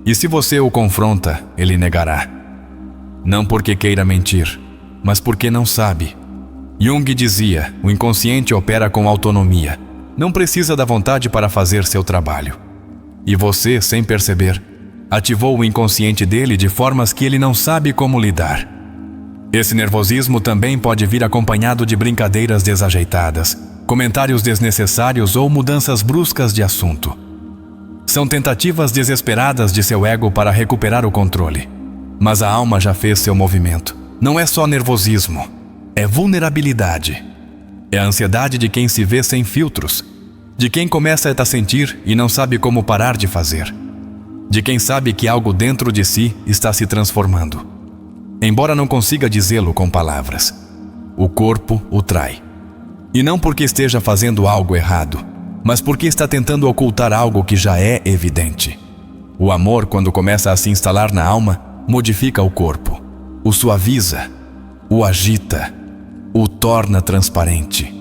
E se você o confronta, ele negará. Não porque queira mentir, mas porque não sabe. Jung dizia, o inconsciente opera com autonomia. Não precisa da vontade para fazer seu trabalho. E você, sem perceber, ativou o inconsciente dele de formas que ele não sabe como lidar. Esse nervosismo também pode vir acompanhado de brincadeiras desajeitadas, comentários desnecessários ou mudanças bruscas de assunto. São tentativas desesperadas de seu ego para recuperar o controle. Mas a alma já fez seu movimento. Não é só nervosismo, é vulnerabilidade. É a ansiedade de quem se vê sem filtros, de quem começa a sentir e não sabe como parar de fazer, de quem sabe que algo dentro de si está se transformando, embora não consiga dizê-lo com palavras. O corpo o trai. E não porque esteja fazendo algo errado, mas porque está tentando ocultar algo que já é evidente. O amor, quando começa a se instalar na alma, modifica o corpo, o suaviza, o agita, o torna transparente.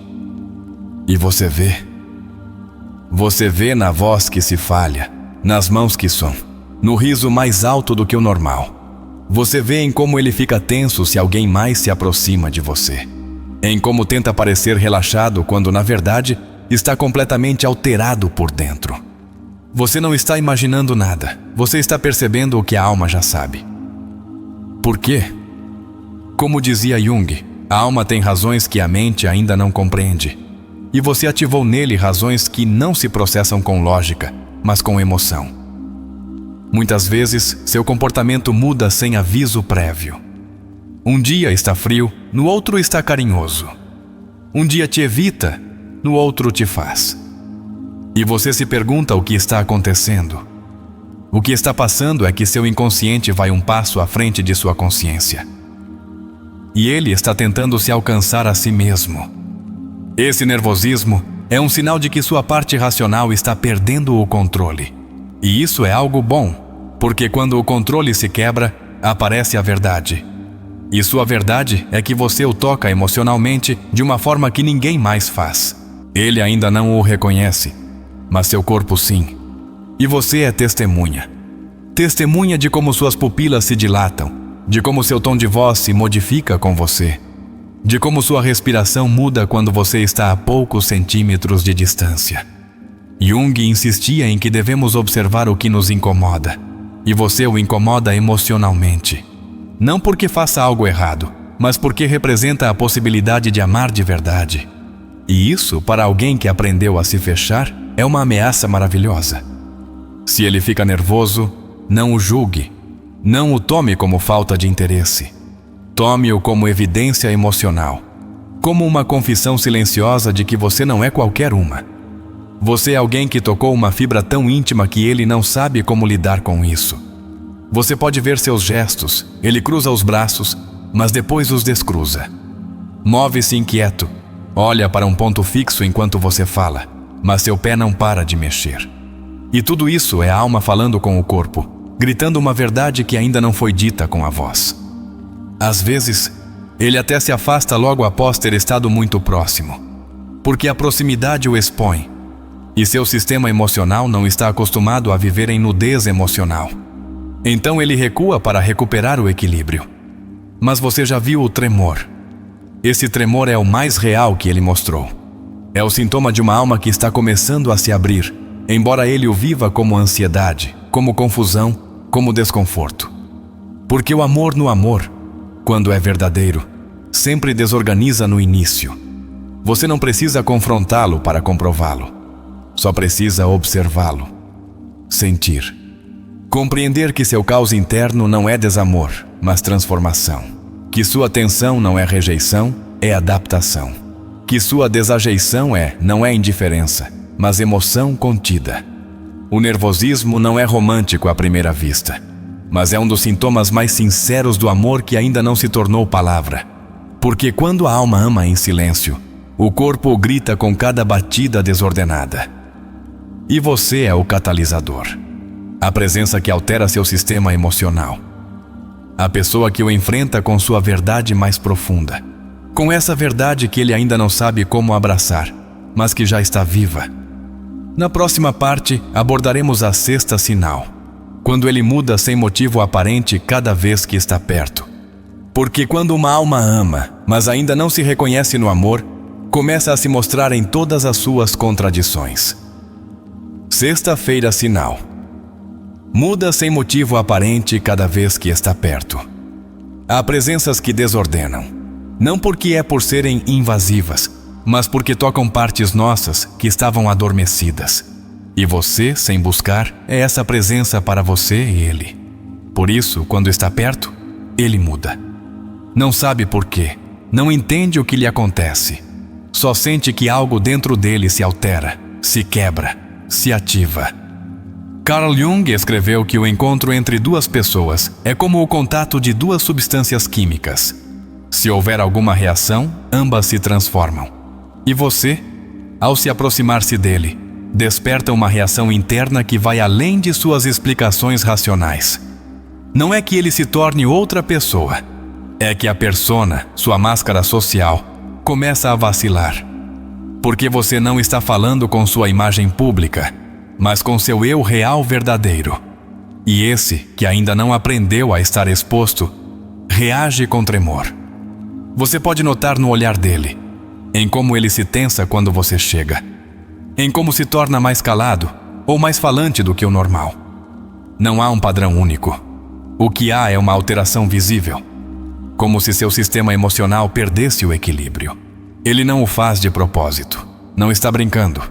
E você vê na voz que se falha, nas mãos que som, no riso mais alto do que o normal. Você vê em como ele fica tenso se alguém mais se aproxima de você. Em como tenta parecer relaxado quando, na verdade, está completamente alterado por dentro. Você não está imaginando nada, você está percebendo o que a alma já sabe. Por quê? Como dizia Jung, a alma tem razões que a mente ainda não compreende. E você ativou nele razões que não se processam com lógica, mas com emoção. Muitas vezes, seu comportamento muda sem aviso prévio. Um dia está frio, no outro está carinhoso. Um dia te evita, no outro te faz. E você se pergunta o que está acontecendo. O que está passando é que seu inconsciente vai um passo à frente de sua consciência. E ele está tentando se alcançar a si mesmo. Esse nervosismo é um sinal de que sua parte racional está perdendo o controle. E isso é algo bom, porque quando o controle se quebra, aparece a verdade. E sua verdade é que você o toca emocionalmente de uma forma que ninguém mais faz. Ele ainda não o reconhece, mas seu corpo sim. E você é testemunha. Testemunha de como suas pupilas se dilatam, de como seu tom de voz se modifica com você, de como sua respiração muda quando você está a poucos centímetros de distância. Jung insistia em que devemos observar o que nos incomoda, e você o incomoda emocionalmente. Não porque faça algo errado, mas porque representa a possibilidade de amar de verdade. E isso, para alguém que aprendeu a se fechar, é uma ameaça maravilhosa. Se ele fica nervoso, não o julgue. Não o tome como falta de interesse. Tome-o como evidência emocional, como uma confissão silenciosa de que você não é qualquer uma. Você é alguém que tocou uma fibra tão íntima que ele não sabe como lidar com isso. Você pode ver seus gestos, ele cruza os braços, mas depois os descruza. Move-se inquieto, olha para um ponto fixo enquanto você fala, mas seu pé não para de mexer. E tudo isso é a alma falando com o corpo, gritando uma verdade que ainda não foi dita com a voz. Às vezes, ele até se afasta logo após ter estado muito próximo, porque a proximidade o expõe, e seu sistema emocional não está acostumado a viver em nudez emocional. Então ele recua para recuperar o equilíbrio. Mas você já viu o tremor. Esse tremor é o mais real que ele mostrou. É o sintoma de uma alma que está começando a se abrir, embora ele o viva como ansiedade, como confusão, como desconforto. Porque o amor no amor, quando é verdadeiro, sempre desorganiza no início. Você não precisa confrontá-lo para comprová-lo. Só precisa observá-lo, sentir. Compreender que seu caos interno não é desamor, mas transformação. Que sua tensão não é rejeição, é adaptação. Que sua desajeição não é indiferença, mas emoção contida. O nervosismo não é romântico à primeira vista, mas é um dos sintomas mais sinceros do amor que ainda não se tornou palavra. Porque quando a alma ama em silêncio, o corpo grita com cada batida desordenada. E você é o catalisador. A presença que altera seu sistema emocional. A pessoa que o enfrenta com sua verdade mais profunda. Com essa verdade que ele ainda não sabe como abraçar, mas que já está viva. Na próxima parte, abordaremos a sexta sinal, quando ele muda sem motivo aparente cada vez que está perto. Porque quando uma alma ama, mas ainda não se reconhece no amor, começa a se mostrar em todas as suas contradições. Sexta-feira sinal. Muda sem motivo aparente cada vez que está perto. Há presenças que desordenam, não porque é por serem invasivas, mas porque tocam partes nossas que estavam adormecidas. E você, sem buscar, é essa presença para você e ele. Por isso, quando está perto, ele muda. Não sabe por quê, não entende o que lhe acontece. Só sente que algo dentro dele se altera, se quebra, se ativa. Carl Jung escreveu que o encontro entre duas pessoas é como o contato de duas substâncias químicas. Se houver alguma reação, ambas se transformam. E você, ao se aproximar-se dele, desperta uma reação interna que vai além de suas explicações racionais. Não é que ele se torne outra pessoa, é que a persona, sua máscara social, começa a vacilar. Porque você não está falando com sua imagem pública, mas com seu eu real verdadeiro. E esse, que ainda não aprendeu a estar exposto, reage com tremor. Você pode notar no olhar dele, em como ele se tensa quando você chega, em como se torna mais calado ou mais falante do que o normal. Não há um padrão único. O que há é uma alteração visível, como se seu sistema emocional perdesse o equilíbrio. Ele não o faz de propósito, não está brincando,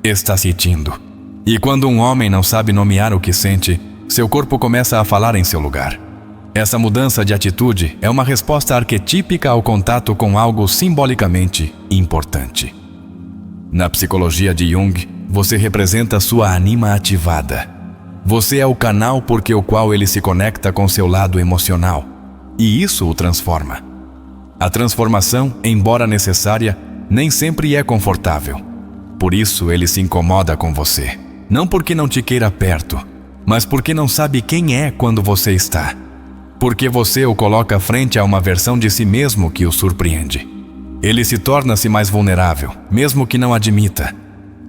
está sentindo. E quando um homem não sabe nomear o que sente, seu corpo começa a falar em seu lugar. Essa mudança de atitude é uma resposta arquetípica ao contato com algo simbolicamente importante. Na psicologia de Jung, você representa sua anima ativada. Você é o canal por o qual ele se conecta com seu lado emocional, e isso o transforma. A transformação, embora necessária, nem sempre é confortável. Por isso ele se incomoda com você. Não porque não te queira perto, mas porque não sabe quem é quando você está. Porque você o coloca frente a uma versão de si mesmo que o surpreende. Ele se torna-se mais vulnerável, mesmo que não admita.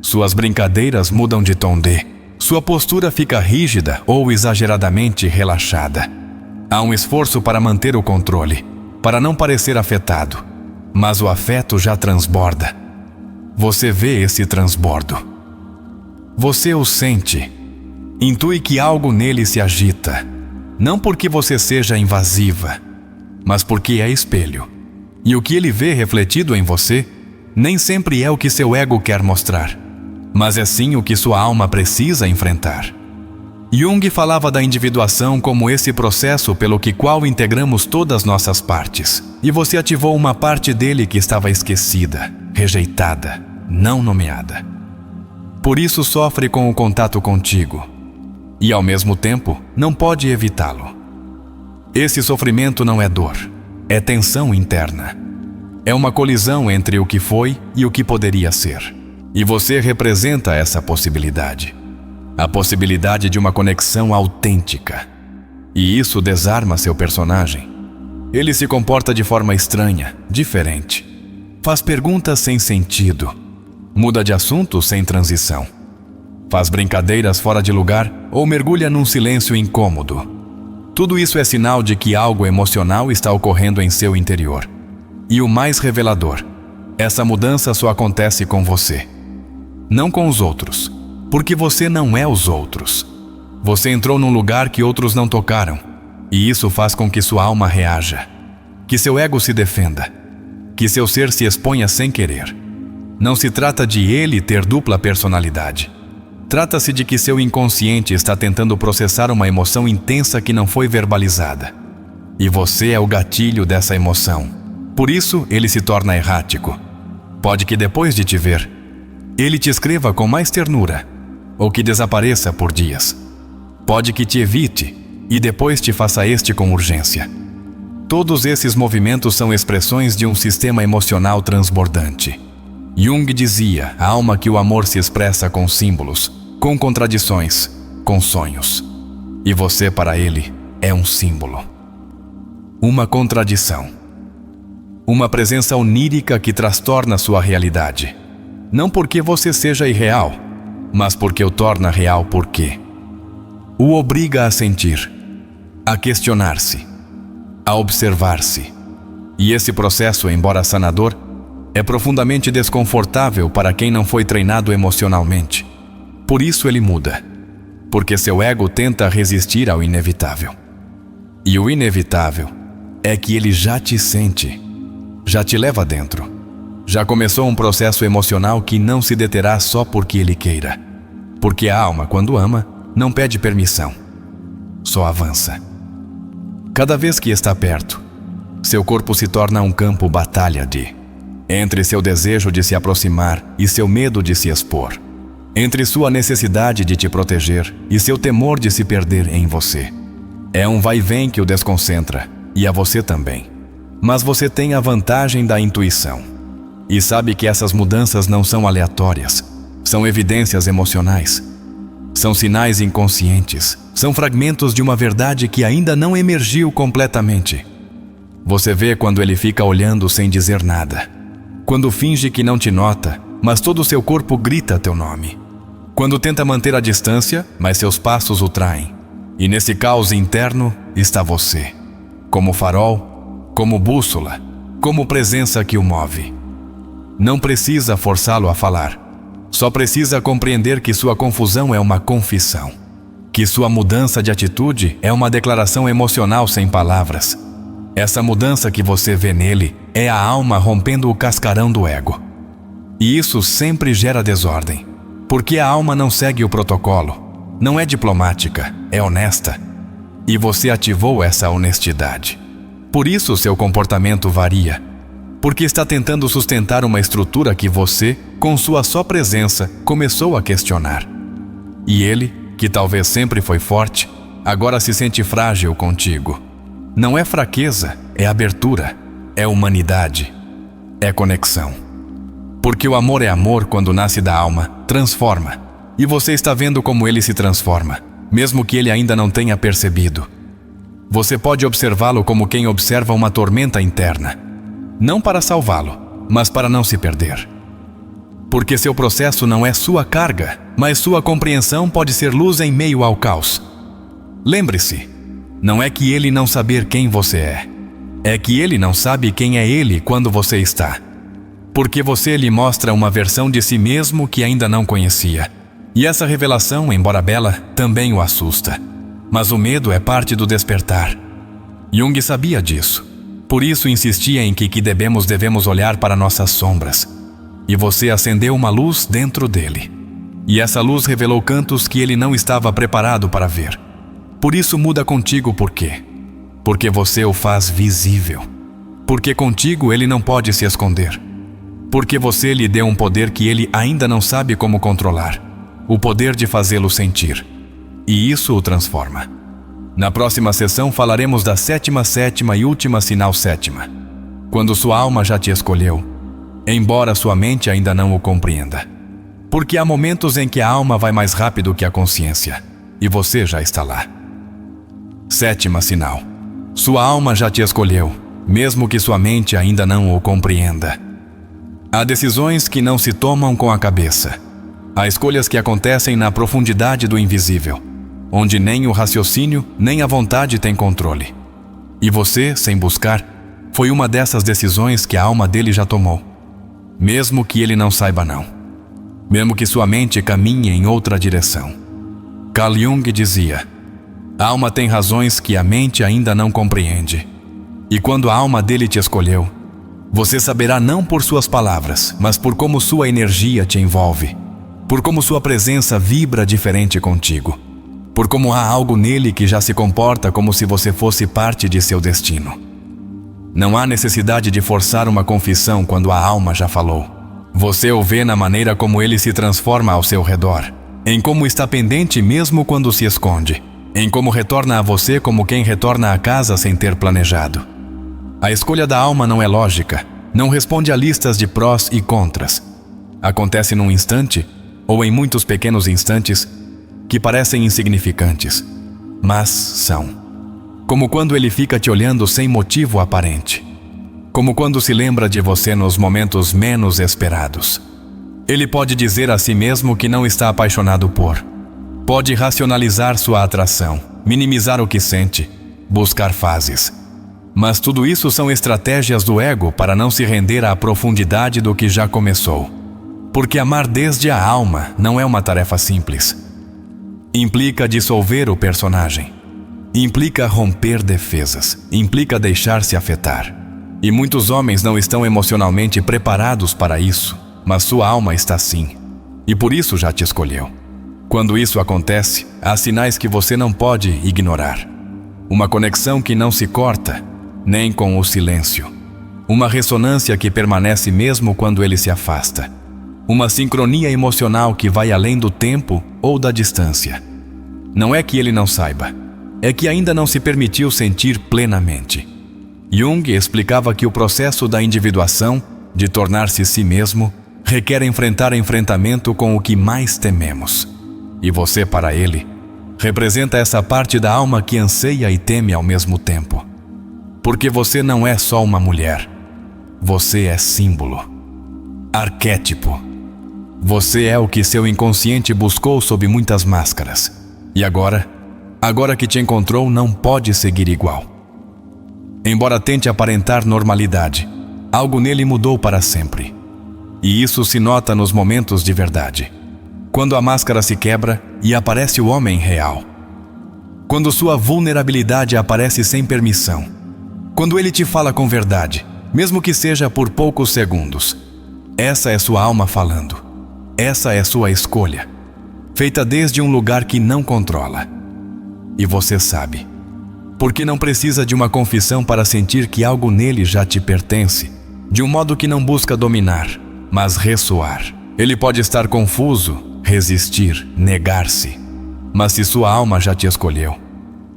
Suas brincadeiras mudam de tom de. Sua postura fica rígida ou exageradamente relaxada. Há um esforço para manter o controle, para não parecer afetado, mas o afeto já transborda. Você vê esse transbordo. Você o sente. Intui que algo nele se agita. Não porque você seja invasiva, mas porque é espelho. E o que ele vê refletido em você nem sempre é o que seu ego quer mostrar, mas é sim o que sua alma precisa enfrentar. Jung falava da individuação como esse processo pelo qual integramos todas nossas partes, e você ativou uma parte dele que estava esquecida, rejeitada, não nomeada. Por isso sofre com o contato contigo, e ao mesmo tempo não pode evitá-lo. Esse sofrimento não é dor, é tensão interna. É uma colisão entre o que foi e o que poderia ser. E você representa essa possibilidade. A possibilidade de uma conexão autêntica. E isso desarma seu personagem. Ele se comporta de forma estranha, diferente. Faz perguntas sem sentido. Muda de assunto sem transição. Faz brincadeiras fora de lugar ou mergulha num silêncio incômodo. Tudo isso é sinal de que algo emocional está ocorrendo em seu interior. E o mais revelador, essa mudança só acontece com você. Não com os outros, porque você não é os outros. Você entrou num lugar que outros não tocaram, e isso faz com que sua alma reaja, que seu ego se defenda, que seu ser se exponha sem querer. Não se trata de ele ter dupla personalidade. Trata-se de que seu inconsciente está tentando processar uma emoção intensa que não foi verbalizada. E você é o gatilho dessa emoção. Por isso, ele se torna errático. Pode que depois de te ver, ele te escreva com mais ternura, ou que desapareça por dias. Pode que te evite e depois te faça este com urgência. Todos esses movimentos são expressões de um sistema emocional transbordante. Jung dizia, a alma que o amor se expressa com símbolos, com contradições, com sonhos. E você, para ele, é um símbolo. Uma contradição. Uma presença onírica que transtorna sua realidade. Não porque você seja irreal, mas porque o torna real porque o obriga a sentir, a questionar-se, a observar-se. E esse processo, embora sanador, é profundamente desconfortável para quem não foi treinado emocionalmente. Por isso ele muda, porque seu ego tenta resistir ao inevitável. E o inevitável é que ele já te sente, já te leva dentro. Já começou um processo emocional que não se deterá só porque ele queira. Porque a alma, quando ama, não pede permissão, só avança. Cada vez que está perto, seu corpo se torna um campo batalha entre seu desejo de se aproximar e seu medo de se expor, entre sua necessidade de te proteger e seu temor de se perder em você. É um vai-vem que o desconcentra, e a você também. Mas você tem a vantagem da intuição, e sabe que essas mudanças não são aleatórias, são evidências emocionais, são sinais inconscientes, são fragmentos de uma verdade que ainda não emergiu completamente. Você vê quando ele fica olhando sem dizer nada, quando finge que não te nota, mas todo o seu corpo grita teu nome, quando tenta manter a distância, mas seus passos o traem. E nesse caos interno está você, como farol, como bússola, como presença que o move. Não precisa forçá-lo a falar, só precisa compreender que sua confusão é uma confissão, que sua mudança de atitude é uma declaração emocional sem palavras. Essa mudança que você vê nele é a alma rompendo o cascarão do ego. E isso sempre gera desordem, porque a alma não segue o protocolo, não é diplomática, é honesta. E você ativou essa honestidade. Por isso seu comportamento varia, porque está tentando sustentar uma estrutura que você, com sua só presença, começou a questionar. E ele, que talvez sempre foi forte, agora se sente frágil contigo. Não é fraqueza, é abertura, é humanidade, é conexão. Porque o amor é amor quando nasce da alma, transforma. E você está vendo como ele se transforma, mesmo que ele ainda não tenha percebido. Você pode observá-lo como quem observa uma tormenta interna, não para salvá-lo, mas para não se perder. Porque seu processo não é sua carga, mas sua compreensão pode ser luz em meio ao caos. Lembre-se, não é que ele não saber quem você é que ele não sabe quem é ele quando você está. Porque você lhe mostra uma versão de si mesmo que ainda não conhecia. E essa revelação, embora bela, também o assusta. Mas o medo é parte do despertar. Jung sabia disso. Por isso insistia em que devemos olhar para nossas sombras. E você acendeu uma luz dentro dele. E essa luz revelou cantos que ele não estava preparado para ver. Por isso muda contigo por quê? Porque você o faz visível. Porque contigo ele não pode se esconder. Porque você lhe deu um poder que ele ainda não sabe como controlar. O poder de fazê-lo sentir. E isso o transforma. Na próxima sessão falaremos da sétima e última sinal sétima. Quando sua alma já te escolheu, embora sua mente ainda não o compreenda. Porque há momentos em que a alma vai mais rápido que a consciência, e você já está lá. Sétima sinal. Sua alma já te escolheu, mesmo que sua mente ainda não o compreenda. Há decisões que não se tomam com a cabeça. Há escolhas que acontecem na profundidade do invisível, onde nem o raciocínio nem a vontade têm controle. E você, sem buscar, foi uma dessas decisões que a alma dele já tomou. Mesmo que ele não saiba não. Mesmo que sua mente caminhe em outra direção. Carl Jung dizia: a alma tem razões que a mente ainda não compreende. E quando a alma dele te escolheu, você saberá não por suas palavras, mas por como sua energia te envolve, por como sua presença vibra diferente contigo, por como há algo nele que já se comporta como se você fosse parte de seu destino. Não há necessidade de forçar uma confissão quando a alma já falou. Você o vê na maneira como ele se transforma ao seu redor, em como está pendente mesmo quando se esconde, em como retorna a você como quem retorna a casa sem ter planejado. A escolha da alma não é lógica, não responde a listas de prós e contras. Acontece num instante, ou em muitos pequenos instantes, que parecem insignificantes, mas são. Como quando ele fica te olhando sem motivo aparente. Como quando se lembra de você nos momentos menos esperados. Ele pode dizer a si mesmo que não está apaixonado por. Pode racionalizar sua atração, minimizar o que sente, buscar fases. Mas tudo isso são estratégias do ego para não se render à profundidade do que já começou. Porque amar desde a alma não é uma tarefa simples. Implica dissolver o personagem. Implica romper defesas, implica deixar-se afetar. E muitos homens não estão emocionalmente preparados para isso, mas sua alma está sim, e por isso já te escolheu. Quando isso acontece, há sinais que você não pode ignorar. Uma conexão que não se corta, nem com o silêncio. Uma ressonância que permanece mesmo quando ele se afasta. Uma sincronia emocional que vai além do tempo ou da distância. Não é que ele não saiba, é que ainda não se permitiu sentir plenamente. Jung explicava que o processo da individuação, de tornar-se si mesmo, requer enfrentar enfrentamento com o que mais tememos. E você, para ele, representa essa parte da alma que anseia e teme ao mesmo tempo. Porque você não é só uma mulher. Você é símbolo. Arquétipo. Você é o que seu inconsciente buscou sob muitas máscaras. E agora que te encontrou, não pode seguir igual. Embora tente aparentar normalidade, algo nele mudou para sempre. E isso se nota nos momentos de verdade. Quando a máscara se quebra e aparece o homem real. Quando sua vulnerabilidade aparece sem permissão. Quando ele te fala com verdade, mesmo que seja por poucos segundos. Essa é sua alma falando. Essa é sua escolha, feita desde um lugar que não controla. E você sabe. Porque não precisa de uma confissão para sentir que algo nele já te pertence, de um modo que não busca dominar, mas ressoar. Ele pode estar confuso, resistir, negar-se. Mas se sua alma já te escolheu,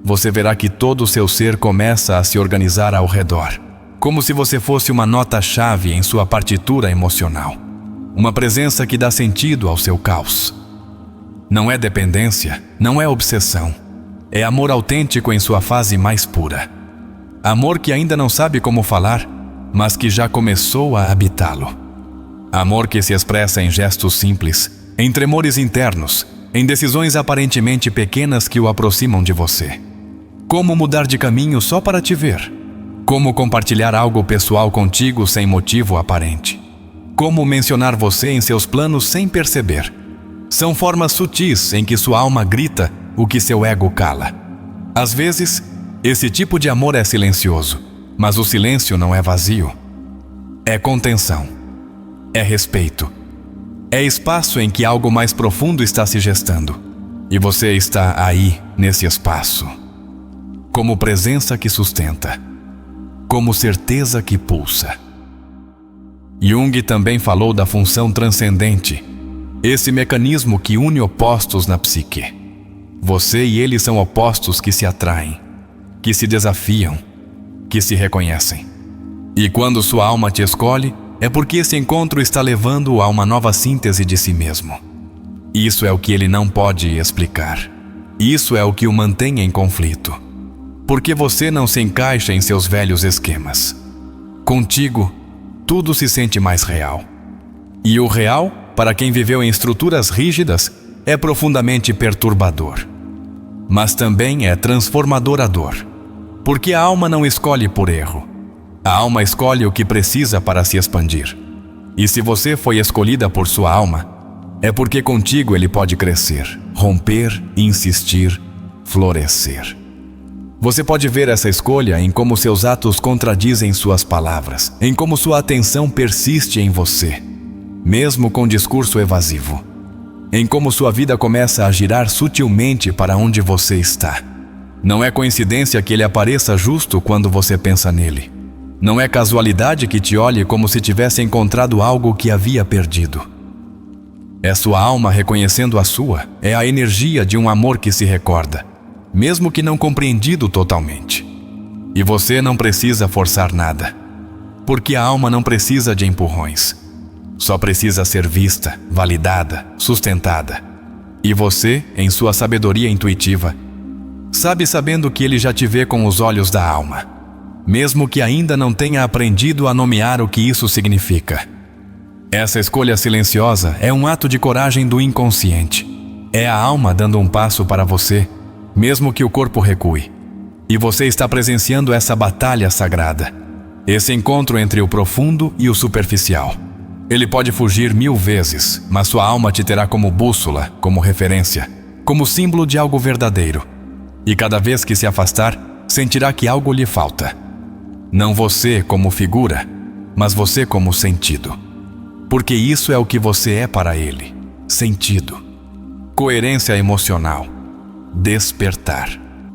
você verá que todo o seu ser começa a se organizar ao redor, como se você fosse uma nota-chave em sua partitura emocional. Uma presença que dá sentido ao seu caos. Não é dependência, não é obsessão. É amor autêntico em sua fase mais pura. Amor que ainda não sabe como falar, mas que já começou a habitá-lo. Amor que se expressa em gestos simples, em tremores internos, em decisões aparentemente pequenas que o aproximam de você. Como mudar de caminho só para te ver. Como compartilhar algo pessoal contigo sem motivo aparente. Como mencionar você em seus planos sem perceber. São formas sutis em que sua alma grita o que seu ego cala. Às vezes, esse tipo de amor é silencioso, mas o silêncio não é vazio. É contenção. É respeito. É espaço em que algo mais profundo está se gestando. E você está aí, nesse espaço. Como presença que sustenta. Como certeza que pulsa. Jung também falou da função transcendente, esse mecanismo que une opostos na psique. Você e ele são opostos que se atraem, que se desafiam, que se reconhecem. E quando sua alma te escolhe, é porque esse encontro está levando-o a uma nova síntese de si mesmo. Isso é o que ele não pode explicar. Isso é o que o mantém em conflito. Porque você não se encaixa em seus velhos esquemas. Contigo, tudo se sente mais real. E o real, para quem viveu em estruturas rígidas, é profundamente perturbador. Mas também é transformadorador. Porque a alma não escolhe por erro. A alma escolhe o que precisa para se expandir. E se você foi escolhida por sua alma, é porque contigo ele pode crescer, romper, insistir, florescer. Você pode ver essa escolha em como seus atos contradizem suas palavras, em como sua atenção persiste em você, mesmo com discurso evasivo, em como sua vida começa a girar sutilmente para onde você está. Não é coincidência que ele apareça justo quando você pensa nele. Não é casualidade que te olhe como se tivesse encontrado algo que havia perdido. É sua alma reconhecendo a sua, é a energia de um amor que se recorda, mesmo que não compreendido totalmente. E você não precisa forçar nada, porque a alma não precisa de empurrões. Só precisa ser vista, validada, sustentada. E você, em sua sabedoria intuitiva, sabe sabendo que ele já te vê com os olhos da alma, mesmo que ainda não tenha aprendido a nomear o que isso significa. Essa escolha silenciosa é um ato de coragem do inconsciente. É a alma dando um passo para você, mesmo que o corpo recue. E você está presenciando essa batalha sagrada, esse encontro entre o profundo e o superficial. Ele pode fugir 1000 vezes, mas sua alma te terá como bússola, como referência, como símbolo de algo verdadeiro. E cada vez que se afastar, sentirá que algo lhe falta. Não você como figura, mas você como sentido. Porque isso é o que você é para ele: sentido, coerência emocional, despertar.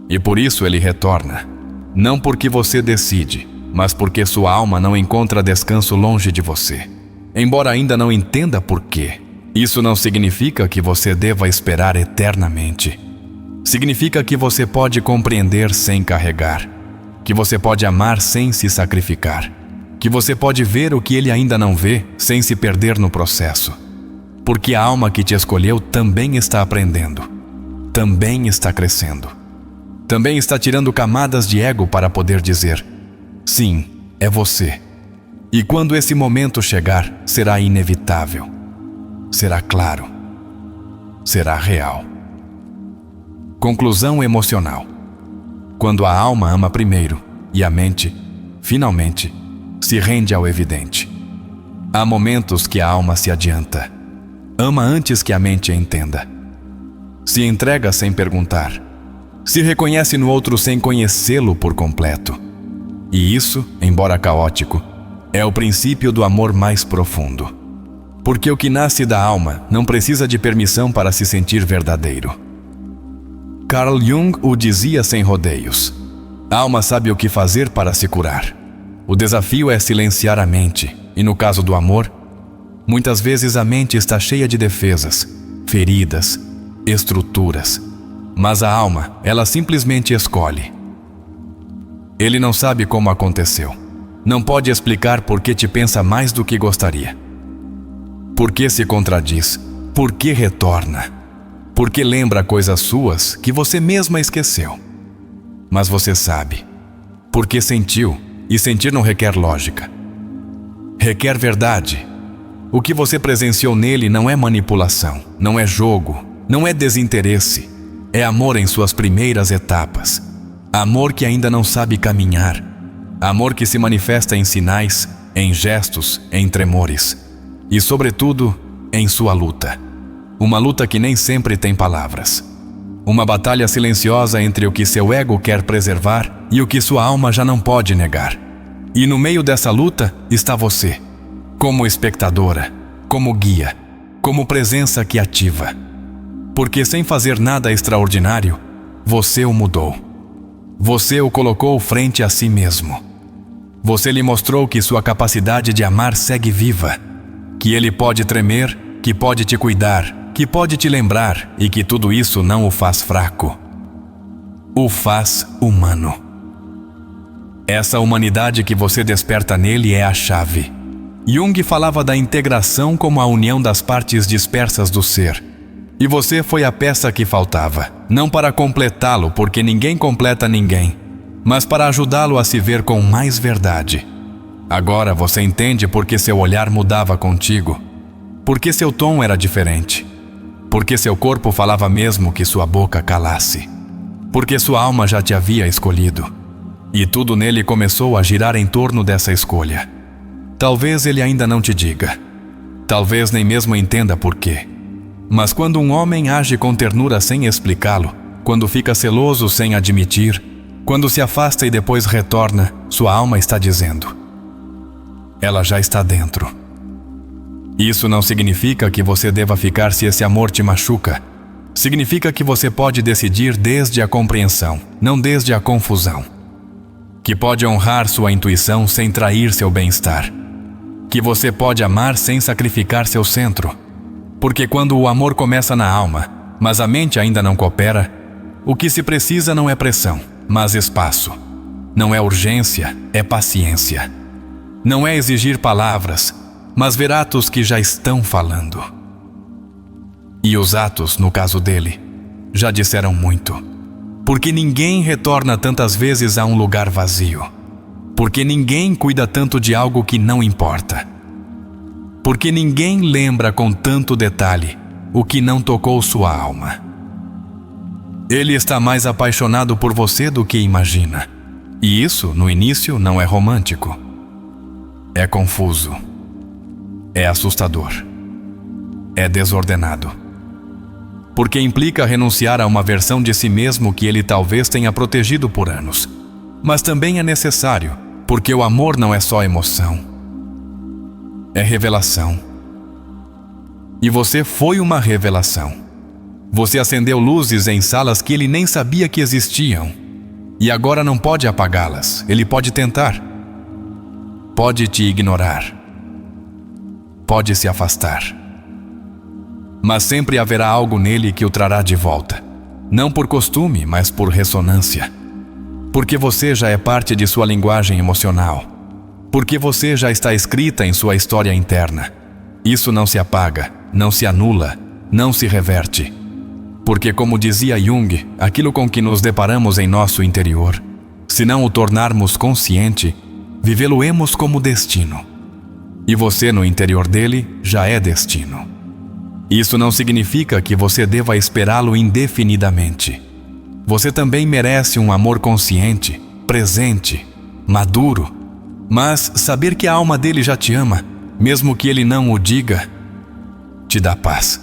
E por isso ele retorna, não porque você decide, mas porque sua alma não encontra descanso longe de você. Embora ainda não entenda por quê, isso não significa que você deva esperar eternamente. Significa que você pode compreender sem carregar, que você pode amar sem se sacrificar, que você pode ver o que ele ainda não vê sem se perder no processo. Porque a alma que te escolheu também está aprendendo, também está crescendo, também está tirando camadas de ego para poder dizer: sim, é você. E quando esse momento chegar, será inevitável, será claro, será real. Conclusão emocional. Quando a alma ama primeiro e a mente, finalmente, se rende ao evidente. Há momentos que a alma se adianta, ama antes que a mente entenda. Se entrega sem perguntar, se reconhece no outro sem conhecê-lo por completo. E isso, embora caótico, é o princípio do amor mais profundo. Porque o que nasce da alma não precisa de permissão para se sentir verdadeiro. Carl Jung o dizia sem rodeios: a alma sabe o que fazer para se curar. O desafio é silenciar a mente, e no caso do amor, muitas vezes a mente está cheia de defesas, feridas, estruturas. Mas a alma, ela simplesmente escolhe. Ele não sabe como aconteceu. Não pode explicar por que te pensa mais do que gostaria. Por que se contradiz? Por que retorna? Por que lembra coisas suas que você mesma esqueceu? Mas você sabe. Porque sentiu, e sentir não requer lógica. Requer verdade. O que você presenciou nele não é manipulação, não é jogo, não é desinteresse. É amor em suas primeiras etapas. Amor que ainda não sabe caminhar. Amor que se manifesta em sinais, em gestos, em tremores. E, sobretudo, em sua luta. Uma luta que nem sempre tem palavras. Uma batalha silenciosa entre o que seu ego quer preservar e o que sua alma já não pode negar. E no meio dessa luta está você, como espectadora, como guia, como presença que ativa. Porque sem fazer nada extraordinário, você o mudou. Você o colocou frente a si mesmo. Você lhe mostrou que sua capacidade de amar segue viva, que ele pode tremer, que pode te cuidar, que pode te lembrar e que tudo isso não o faz fraco. O faz humano. Essa humanidade que você desperta nele é a chave. Jung falava da integração como a união das partes dispersas do ser. E você foi a peça que faltava, não para completá-lo, porque ninguém completa ninguém, mas para ajudá-lo a se ver com mais verdade. Agora você entende por que seu olhar mudava contigo, por que seu tom era diferente, por que seu corpo falava mesmo que sua boca calasse, porque sua alma já te havia escolhido. E tudo nele começou a girar em torno dessa escolha. Talvez ele ainda não te diga, talvez nem mesmo entenda por quê. Mas quando um homem age com ternura sem explicá-lo, quando fica celoso sem admitir, quando se afasta e depois retorna, sua alma está dizendo: ela já está dentro. Isso não significa que você deva ficar se esse amor te machuca. Significa que você pode decidir desde a compreensão, não desde a confusão. Que pode honrar sua intuição sem trair seu bem-estar. Que você pode amar sem sacrificar seu centro. Porque quando o amor começa na alma, mas a mente ainda não coopera, o que se precisa não é pressão, mas espaço. Não é urgência, é paciência. Não é exigir palavras, mas ver atos que já estão falando. E os atos, no caso dele, já disseram muito. Porque ninguém retorna tantas vezes a um lugar vazio. Porque ninguém cuida tanto de algo que não importa. Porque ninguém lembra com tanto detalhe o que não tocou sua alma. Ele está mais apaixonado por você do que imagina. E isso, no início, não é romântico. É confuso. É assustador. É desordenado. porque implica renunciar a uma versão de si mesmo que ele talvez tenha protegido por anos. Mas também é necessário, porque o amor não é só emoção. É revelação. E você foi uma revelação. Você acendeu luzes em salas que ele nem sabia que existiam. E agora não pode apagá-las. Ele pode tentar. Pode te ignorar. Pode se afastar. Mas sempre haverá algo nele que o trará de volta. Não por costume, mas por ressonância. Porque você já é parte de sua linguagem emocional. Porque você já está escrita em sua história interna. Isso não se apaga, não se anula, não se reverte. Porque, como dizia Jung, aquilo com que nos deparamos em nosso interior, se não o tornarmos consciente, vivê-lo-emos como destino. E você, no interior dele, já é destino. Isso não significa que você deva esperá-lo indefinidamente. Você também merece um amor consciente, presente, maduro. Mas saber que a alma dele já te ama, mesmo que ele não o diga, te dá paz.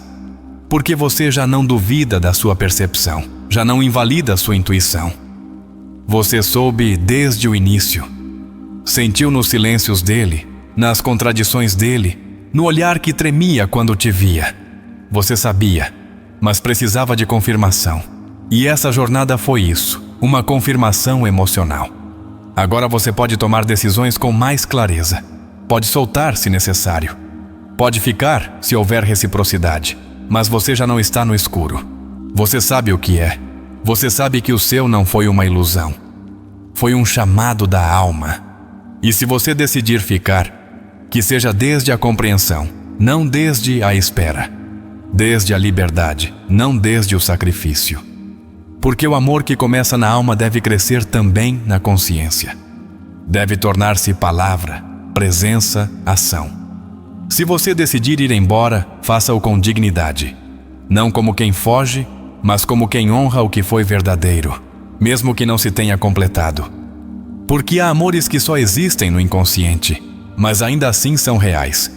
Porque você já não duvida da sua percepção, já não invalida a sua intuição. Você soube desde o início. Sentiu nos silêncios dele, nas contradições dele, no olhar que tremia quando te via. Você sabia, mas precisava de confirmação. E essa jornada foi isso, uma confirmação emocional. Agora você pode tomar decisões com mais clareza. Pode soltar se necessário. Pode ficar se houver reciprocidade. Mas você já não está no escuro. Você sabe o que é. Você sabe que o seu não foi uma ilusão. Foi um chamado da alma. E se você decidir ficar, que seja desde a compreensão, não desde a espera. Desde a liberdade, não desde o sacrifício. Porque o amor que começa na alma deve crescer também na consciência. Deve tornar-se palavra, presença, ação. Se você decidir ir embora, faça-o com dignidade. Não como quem foge, mas como quem honra o que foi verdadeiro, mesmo que não se tenha completado. Porque há amores que só existem no inconsciente, mas ainda assim são reais.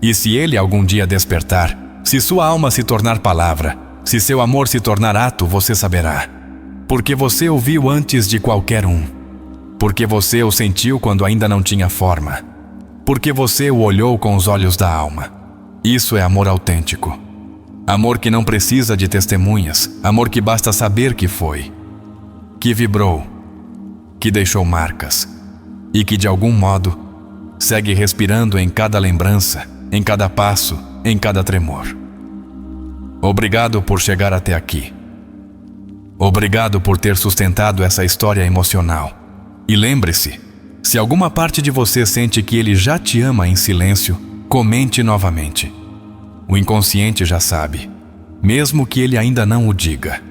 E se ele algum dia despertar, se sua alma se tornar palavra, se seu amor se tornar ato, você saberá. Porque você o viu antes de qualquer um. Porque você o sentiu quando ainda não tinha forma. Porque você o olhou com os olhos da alma. Isso é amor autêntico. Amor que não precisa de testemunhas. Amor que basta saber que foi. Que vibrou. Que deixou marcas. E que, de algum modo, segue respirando em cada lembrança, em cada passo, em cada tremor. Obrigado por chegar até aqui. Obrigado por ter sustentado essa história emocional. E lembre-se, se alguma parte de você sente que ele já te ama em silêncio, comente novamente. O inconsciente já sabe, mesmo que ele ainda não o diga.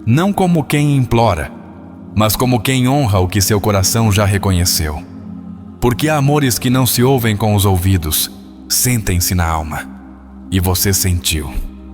Não como quem implora, mas como quem honra o que seu coração já reconheceu. Porque há amores que não se ouvem com os ouvidos, sentem-se na alma. E você sentiu.